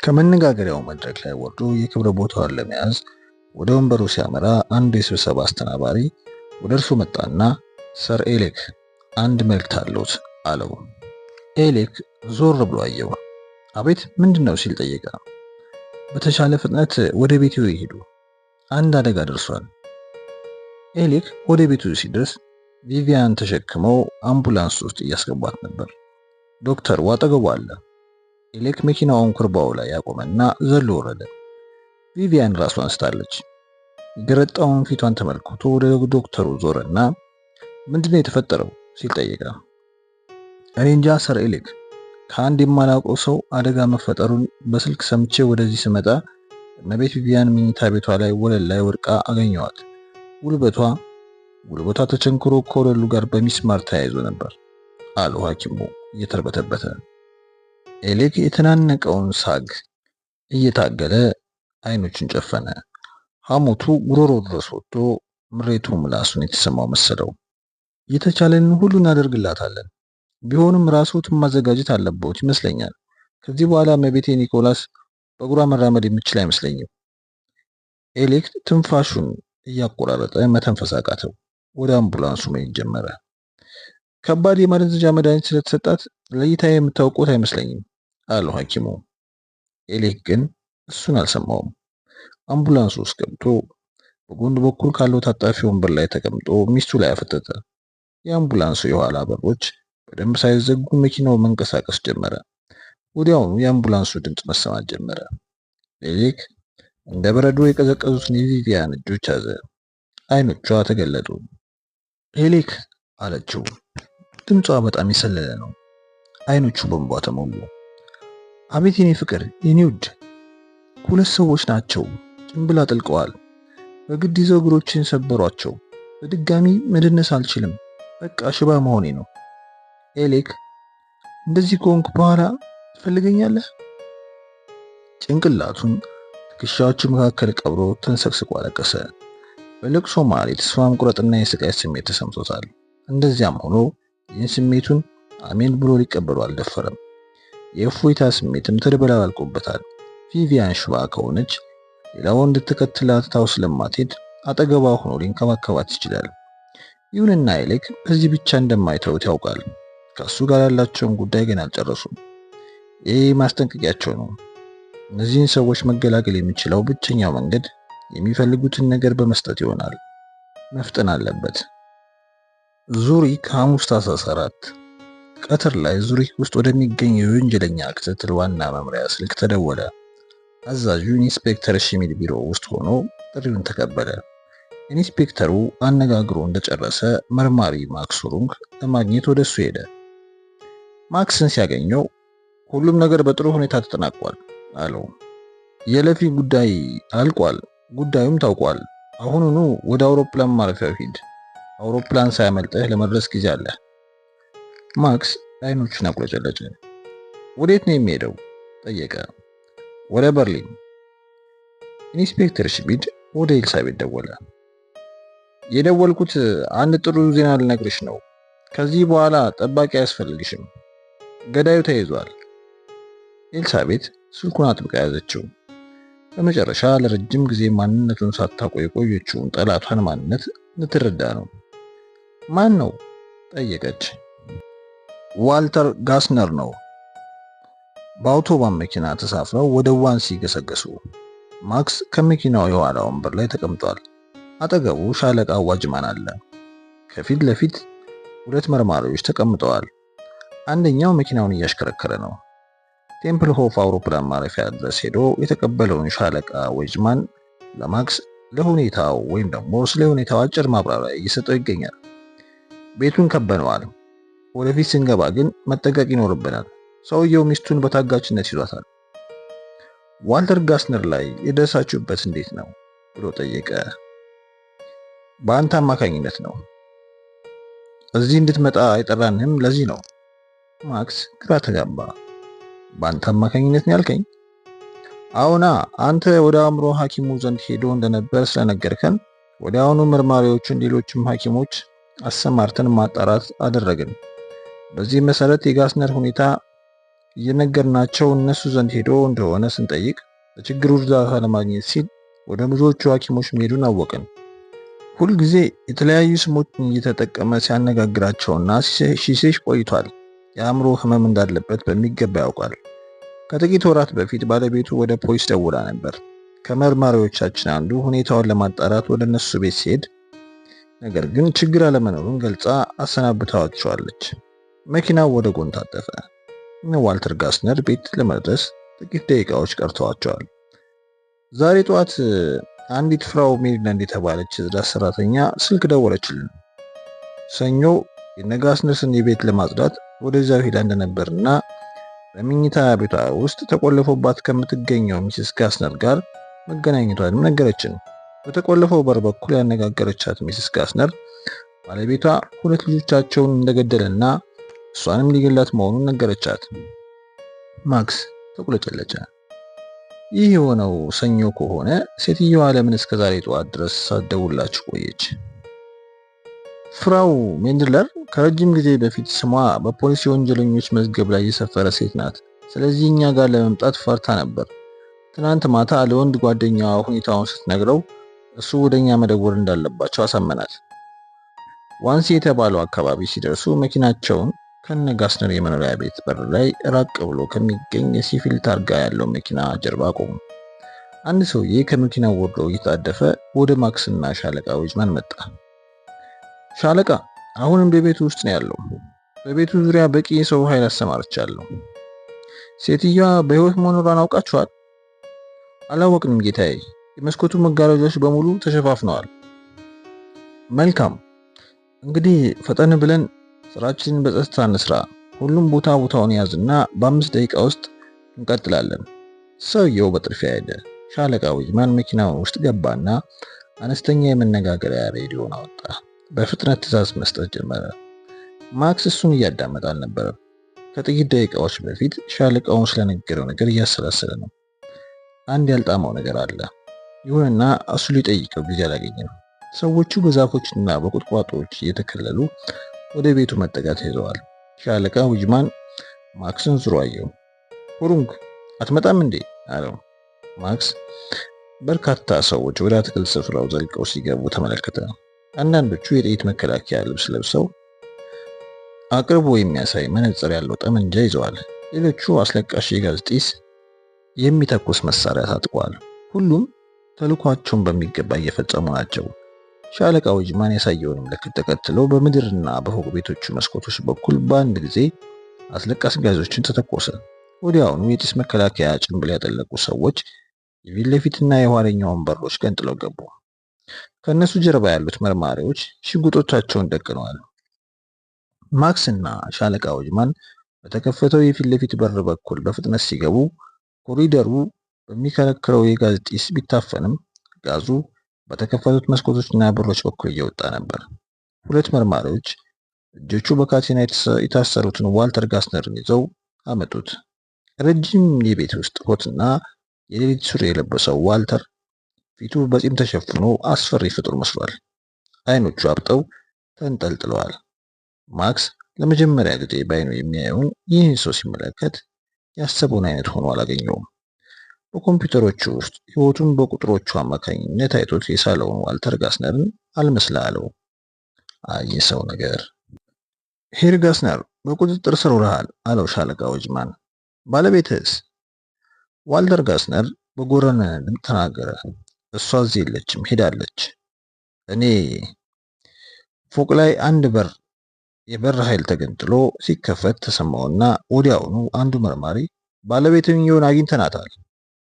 ከመነጋገሪያው መድረክ ላይ ወርዶ የክብረ ቦታውን ለመያዝ ወደ ወንበሩ ሲያመራ አንዱ የስብሰባ አስተናባሪ ወደ እርሱ መጣና ሰር ኤሌክ አንድ መልእክት አለዎት አለው። ኤሌክ ዞር ብሎ አየው። አቤት ምንድነው ሲል ጠየቀ። በተሻለ ፍጥነት ወደ ቤቱ ይሄዱ፣ አንድ አደጋ ደርሷል። ኤሌክ ወደ ቤቱ ሲደርስ ቪቪያን ተሸክመው አምቡላንስ ውስጥ እያስገቧት ነበር። ዶክተሩ አጠገቡ አለ። ኤሌክ መኪናውን ኩርባው ላይ ያቆመና ዘሎ ወረደ። ቪቪያን ራሷን ስታለች። የገረጣውን ፊቷን ተመልክቶ ወደ ዶክተሩ ዞረና ምንድነው የተፈጠረው ሲል ጠየቀ። እኔ እንጃ ሰር ኤሌክ፣ ከአንድ የማላውቀው ሰው አደጋ መፈጠሩን በስልክ ሰምቼ ወደዚህ ስመጣ እመቤት ቪቪያን መኝታ ቤቷ ላይ ወለል ላይ ወድቃ አገኘዋት። ጉልበቷ ተቸንክሮ ከወለሉ ጋር በሚስማር ተያይዞ ነበር አለው ሐኪሙ እየተርበተበተ። ኤሌክ የተናነቀውን ሳግ እየታገለ አይኖቹን ጨፈነ። ሐሞቱ ጉሮሮ ድረስ ወጥቶ ምሬቱ ምላሱን የተሰማው መሰለው። የተቻለንን ሁሉ እናደርግላታለን። ቢሆንም ራስዎትን ማዘጋጀት አለበት ይመስለኛል። ከዚህ በኋላ እመቤቴ ኒኮላስ በእግሯ መራመድ የምችል አይመስለኝም። ኤሌክ ትንፋሹን እያቆራረጠ መተንፈስ አቃተው። ወደ አምቡላንሱ መሄድ ጀመረ። ከባድ የማደንዘዣ መድኃኒት ስለተሰጣት ለይታ የምታውቁት አይመስለኝም አለው ሐኪሙ። ኤሌክ ግን እሱን አልሰማውም። አምቡላንሱ ውስጥ ገብቶ በጎን በኩል ካለው ታጣፊ ወንበር ላይ ተቀምጦ ሚስቱ ላይ አፈጠጠ። የአምቡላንሱ የኋላ በሮች በደንብ ሳይዘጉ መኪናው መንቀሳቀስ ጀመረ። ወዲያውኑ የአምቡላንሱ ድምፅ መሰማት ጀመረ። ኤሌክ እንደ በረዶ የቀዘቀዙትን የቪቪያን እጆች ያዘ። አይኖቿ ተገለጡ። ኤሌክ አለችው። ድምጿ በጣም የሰለለ ነው። አይኖቹ በእንባ ተሞሉ። አቤት የኔ ፍቅር፣ የኔ ውድ፣ ሁለት ሰዎች ናቸው። ጭንብል አጥልቀዋል። በግድ ይዘው እግሮችን ሰበሯቸው። በድጋሚ መደነስ አልችልም። በቃ ሽባ መሆኔ ነው። ኤሌክ እንደዚህ ከሆንኩ በኋላ ትፈልገኛለህ? ጭንቅላቱን ትከሻዎቹ መካከል ቀብሮ ተንሰቅስቆ አለቀሰ። በለቅሶ መሃል የተስፋ መቁረጥና የስቃይ ስሜት ተሰምቶታል። እንደዚያም ሆኖ ይህን ስሜቱን አሜን ብሎ ሊቀበሉ አልደፈረም። የእፎይታ ስሜትም ተደበላልቆበታል። ቪቪያን ሽባ ከሆነች ሌላው እንድትከተላት ታው ስለማትሄድ አጠገቧ ሆኖ ሊንከባከባት ይችላል። ይሁንና ኤሌክ በዚህ ብቻ እንደማይተውት ያውቃል። ከሱ ጋር ያላቸውን ጉዳይ ግን አልጨረሱም። ይህ ማስጠንቀቂያቸው ነው። እነዚህን ሰዎች መገላገል የሚችለው ብቸኛው መንገድ የሚፈልጉትን ነገር በመስጠት ይሆናል። መፍጠን አለበት። ዙሪክ ሐሙስ ታኅሳስ 4 ቀትር ላይ ዙሪክ ውስጥ ወደሚገኘው የወንጀለኛ ክትትል ዋና መምሪያ ስልክ ተደወለ። አዛዡ ኢንስፔክተር ሽሚል ቢሮ ውስጥ ሆኖ ጥሪውን ተቀበለ። ኢንስፔክተሩ አነጋግሮ እንደጨረሰ መርማሪ ማክስ ሩንግ ለማግኘት ወደሱ ሄደ። ማክስን ሲያገኘው ሁሉም ነገር በጥሩ ሁኔታ ተጠናቋል አለው። የለፊ ጉዳይ አልቋል። ጉዳዩም ታውቋል። አሁኑኑ ወደ አውሮፕላን ማረፊያው ሂድ። አውሮፕላን ሳያመልጥህ ለመድረስ ጊዜ አለ። ማክስ አይኖቹን አቁለጨለጨ። ወዴት ነው የሚሄደው? ጠየቀ። ወደ በርሊን። ኢንስፔክተር ሽሚድ ወደ ኤልሳቤት ደወለ። የደወልኩት አንድ ጥሩ ዜና ልነግርሽ ነው። ከዚህ በኋላ ጠባቂ አያስፈልግሽም። ገዳዩ ተይዟል። ኤልሳቤት ስልኩን አጥብቃ ያዘችው። በመጨረሻ ለረጅም ጊዜ ማንነቱን ሳታውቅ የቆየችውን ጠላቷን ማንነት ልትረዳ ነው። ማን ነው? ጠየቀች። ዋልተር ጋስነር ነው። በአውቶባን መኪና ተሳፍረው ወደ ዋንሲ ገሰገሱ። ማክስ ከመኪናው የኋላ ወንበር ላይ ተቀምጧል። አጠገቡ ሻለቃ ዋጅማን አለ። ከፊት ለፊት ሁለት መርማሪዎች ተቀምጠዋል። አንደኛው መኪናውን እያሽከረከረ ነው። ቴምፕል ሆፍ አውሮፕላን ማረፊያ ድረስ ሄዶ የተቀበለውን ሻለቃ ዋጅማን ለማክስ ለሁኔታው ወይም ደግሞ ስለ ሁኔታው አጭር ማብራሪያ እየሰጠው ይገኛል። ቤቱን ከበነዋል። ወደፊት ስንገባ ግን መጠንቀቅ ይኖርብናል። ሰውየው ሚስቱን በታጋችነት ይዟታል። ዋልተር ጋስነር ላይ የደረሳችሁበት እንዴት ነው ብሎ ጠየቀ። በአንተ አማካኝነት ነው። እዚህ እንድትመጣ አይጠራንህም ለዚህ ነው። ማክስ ግራ ተጋባ። በአንተ አማካኝነት ነው ያልከኝ? አዎና፣ አንተ ወደ አእምሮ ሐኪሙ ዘንድ ሄዶ እንደነበር ስለነገርከን ወዲያውኑ መርማሪዎችን ሌሎችም ሐኪሞች አሰማርተን ማጣራት አደረግን። በዚህ መሰረት የጋስነር ሁኔታ እየነገርናቸው እነሱ ዘንድ ሄዶ እንደሆነ ስንጠይቅ ለችግሩ እርዳታ ለማግኘት ሲል ወደ ብዙዎቹ ሐኪሞች መሄዱን አወቅን። ሁልጊዜ የተለያዩ ስሞችን እየተጠቀመ ሲያነጋግራቸውና ሲሸሽ ቆይቷል። የአእምሮ ህመም እንዳለበት በሚገባ ያውቃል። ከጥቂት ወራት በፊት ባለቤቱ ወደ ፖሊስ ደውላ ነበር። ከመርማሪዎቻችን አንዱ ሁኔታውን ለማጣራት ወደ እነሱ ቤት ሲሄድ ነገር ግን ችግር አለመኖሩን ገልጻ አሰናብታዋቸዋለች። መኪናው ወደ ጎን ታጠፈ። ዋልተር ጋስነር ቤት ለመድረስ ጥቂት ደቂቃዎች ቀርተዋቸዋል። ዛሬ ጠዋት አንዲት ፍራው ሜሪላንድ የተባለች የጽዳት ሰራተኛ ስልክ ደወለችልን። ሰኞ የነጋስነርን ቤት ለማጽዳት ወደዚያው ሄዳ እንደነበርና በመኝታ ቤቷ ውስጥ ተቆልፎባት ከምትገኘው ሚስስ ጋስነር ጋር መገናኘቷንም ነገረችን። በተቆለፈው በር በኩል ያነጋገረቻት ሚስስ ጋስነር ባለቤቷ ሁለት ልጆቻቸውን እንደገደለና እሷንም ሊገላት መሆኑን ነገረቻት። ማክስ ተቁለጨለጨ። ይህ የሆነው ሰኞ ከሆነ ሴትዮዋ ለምን እስከዛሬ ጠዋት ድረስ ሳትደውላችሁ ቆየች? ፍራው ሜንድለር ከረጅም ጊዜ በፊት ስሟ በፖሊስ የወንጀለኞች መዝገብ ላይ የሰፈረ ሴት ናት። ስለዚህ እኛ ጋር ለመምጣት ፈርታ ነበር። ትናንት ማታ ለወንድ ጓደኛዋ ሁኔታውን ስትነግረው እሱ ወደኛ መደወል እንዳለባቸው አሳመናት። ዋንሲ የተባለው አካባቢ ሲደርሱ መኪናቸውን ከነጋስነር የመኖሪያ ቤት በር ላይ ራቅ ብሎ ከሚገኝ የሲቪል ታርጋ ያለው መኪና ጀርባ ቆሙ። አንድ ሰውዬ ከመኪናው ወርዶ እየታደፈ ወደ ማክስና ሻለቃ ዋጅማን መጣ። ሻለቃ፣ አሁንም በቤቱ ውስጥ ነው ያለው። በቤቱ ዙሪያ በቂ የሰው ኃይል አሰማርቻለሁ። ሴትዮዋ በህይወት መኖሯን አውቃችኋል? አላወቅንም ጌታዬ። የመስኮቱ መጋረጃዎች በሙሉ ተሸፋፍነዋል። መልካም፣ እንግዲህ ፈጠን ብለን ስራችንን በጸጥታ እንስራ። ሁሉም ቦታውን ያዝና በ5 ደቂቃ ውስጥ እንቀጥላለን። ሰውየው በጥድፊያ ሄደ። ሻለቃ ዋጅማን መኪናው ውስጥ ገባና አነስተኛ የመነጋገሪያ ሬዲዮን አወጣ። በፍጥነት ትዕዛዝ መስጠት ጀመረ። ማክስ እሱን እያዳመጠ አልነበረም። ከጥቂት ደቂቃዎች በፊት ሻለቃውን ስለነገረው ነገር እያሰላሰለ ነው። አንድ ያልጣመው ነገር አለ። ይሁንና እሱ ሊጠይቀው ጊዜ አላገኘም። ሰዎቹ በዛፎችና በቁጥቋጦዎች እየተከለሉ ወደ ቤቱ መጠጋት ይዘዋል። ሻለቃ ዋጅማን ማክስን ዙሮ አየው። ሁሩንግ አትመጣም እንዴ አለው። ማክስ በርካታ ሰዎች ወደ አትክልት ስፍራው ዘልቀው ሲገቡ ተመለከተ። አንዳንዶቹ የጥይት መከላከያ ልብስ ለብሰው አቅርቦ የሚያሳይ መነጽር ያለው ጠመንጃ ይዘዋል። ሌሎቹ አስለቃሽ የጋዝ ጢስ የሚተኩስ መሳሪያ ታጥቀዋል። ሁሉም ተልኳቸውን በሚገባ እየፈጸሙ ናቸው። ሻለቃ ዋጅማን ያሳየውን ምልክት ተከትሎ በምድርና በፎቅ ቤቶቹ መስኮቶች በኩል በአንድ ጊዜ አስለቃሽ ጋዞችን ተተኮሰ። ወዲያውኑ የጢስ መከላከያ ጭንብል ያጠለቁ ሰዎች የፊት ለፊትና የኋለኛውን በሮች ገንጥለው ገቡ። ከነሱ ጀርባ ያሉት መርማሪዎች ሽጉጦቻቸውን ደቅነዋል። ማክስና ሻለቃ ዋጅማን በተከፈተው የፊት ለፊት በር በኩል በፍጥነት ሲገቡ ኮሪደሩ በሚከለክለው የጋዝ ጢስ ቢታፈንም ጋዙ በተከፈቱት መስኮቶችና በሮች በኩል እየወጣ ነበር። ሁለት መርማሪዎች እጆቹ በካቴና የታሰሩትን ዋልተር ጋስነርን ይዘው አመጡት። ረጅም የቤት ውስጥ ኮትና የሌሊት ሱሪ የለበሰው ዋልተር ፊቱ በጺም ተሸፍኖ አስፈሪ ፍጡር መስሏል። አይኖቹ አብጠው ተንጠልጥለዋል። ማክስ ለመጀመሪያ ጊዜ በአይኑ የሚያየውን ይህን ሰው ሲመለከት ያሰበውን አይነት ሆኖ አላገኘውም። በኮምፒውተሮቹ ውስጥ ህይወቱን በቁጥሮቹ አማካኝነት አይቶት የሳለውን ዋልተር ጋስነርን አልመስላ አለው። አይ ሰው ነገር። ሄር ጋስነር በቁጥጥር ስር ውለሃል አለው ሻለቃ ወጅማን። ባለቤትስ? ዋልተር ጋስነር በጎረነ ድምፅ ተናገረ። እሷ እዚህ የለችም፣ ሄዳለች። እኔ ፎቅ ላይ አንድ የበር ኃይል ተገንጥሎ ሲከፈት ተሰማውና ወዲያውኑ አንዱ መርማሪ ባለቤትየውን አግኝተናታል፣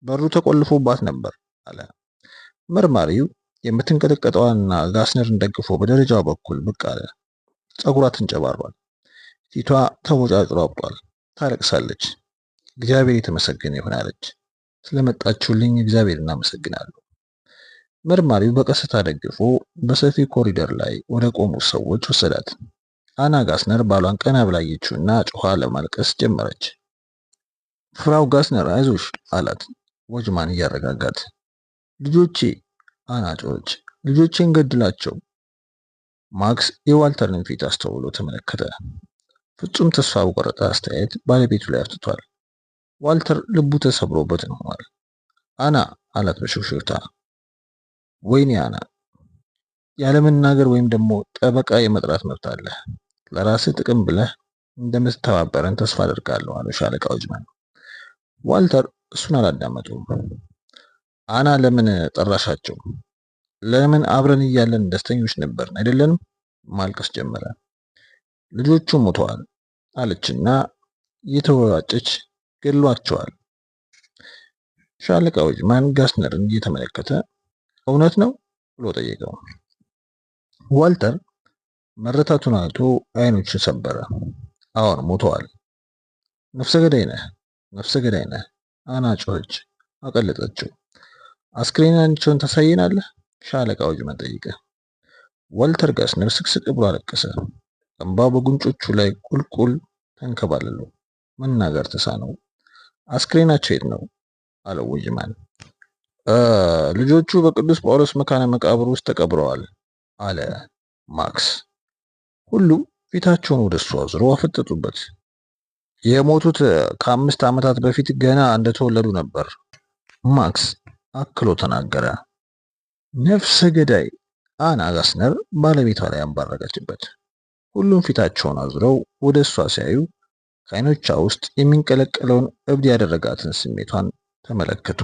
በሩ ተቆልፎባት ነበር አለ። መርማሪው የምትንቀጠቀጠዋና ጋስነርን ደግፎ በደረጃው በኩል ብቅ አለ። ፀጉሯ ተንጨባሯል። ፊቷ ተቦጫጭሮ አብጧል። ታለቅሳለች። እግዚአብሔር የተመሰገነ ይሁን አለች። ስለመጣችሁልኝ እግዚአብሔር እናመሰግናለሁ። መርማሪው በቀስታ ደግፎ በሰፊ ኮሪደር ላይ ወደ ቆሙ ሰዎች ወሰዳት። አና ጋስነር ባሏን ቀና ብላ አየችውና ጮኻ ለማልቀስ ጀመረች። ፍራው ጋስነር አይዞሽ አላት ወጅማን እያረጋጋት። ልጆቼ፣ አና ጮኸች። ልጆቼን ገድላቸው። ማክስ የዋልተርን ፊት አስተውሎ ተመለከተ። ፍጹም ተስፋ በቆረጠ አስተያየት ባለቤቱ ላይ አፍጥቷል። ዋልተር ልቡ ተሰብሮበት ሆኗል። አና አላት በሹክሹክታ። ወይኔ አና፣ ያለመናገር ወይም ደግሞ ጠበቃ የመጥራት መብት አለ። ለራስህ ጥቅም ብለህ እንደምትተባበረን ተስፋ አደርጋለሁ አለ ሻለቃ ወጅማን። ዋልተር እሱን አላዳመጠውም። አና ለምን ጠራሻቸው? ለምን አብረን እያለን ደስተኞች ነበርን አይደለንም? ማልቀስ ጀመረ። ልጆቹ ሞተዋል አለችና እየተወራጨች ገድሏቸዋል። ሻለቃ ወጅማን ጋስነርን እየተመለከተ እውነት ነው ብሎ ጠየቀው። ዋልተር መረታቱን አይቶ አይኖቹን ሰበረ። አዎን ሞተዋል። ነፍሰ ገዳይ ነህ አና ጮኸች። አቀለጠችው። አስክሬናቸውን ታሳየናለህ? ሻለቃ ወጅማን ጠየቀ። ዋልተር ጋስነር ስቅስቅ ብሎ አለቀሰ። እንባው በጉንጮቹ ላይ ቁልቁል ተንከባለሉ። መናገር ተሳነው። አስክሬናቸው የት ነው አለው ወጅማን። ልጆቹ በቅዱስ ጳውሎስ መካነ መቃብር ውስጥ ተቀብረዋል አለ ማክስ። ሁሉም ፊታቸውን ወደሱ አዙረው አፈጠጡበት። የሞቱት ከ5 ዓመታት በፊት ገና እንደተወለዱ ነበር ማክስ አክሎ ተናገረ። ነፍሰ ገዳይ አና ጋስነር ባለቤቷ ላይ አንባረቀችበት። ሁሉም ፊታቸውን አዙረው ወደ እሷ ሲያዩ ከዓይኖቿ ውስጥ የሚንቀለቀለውን እብድ ያደረጋትን ስሜቷን ተመለከቱ።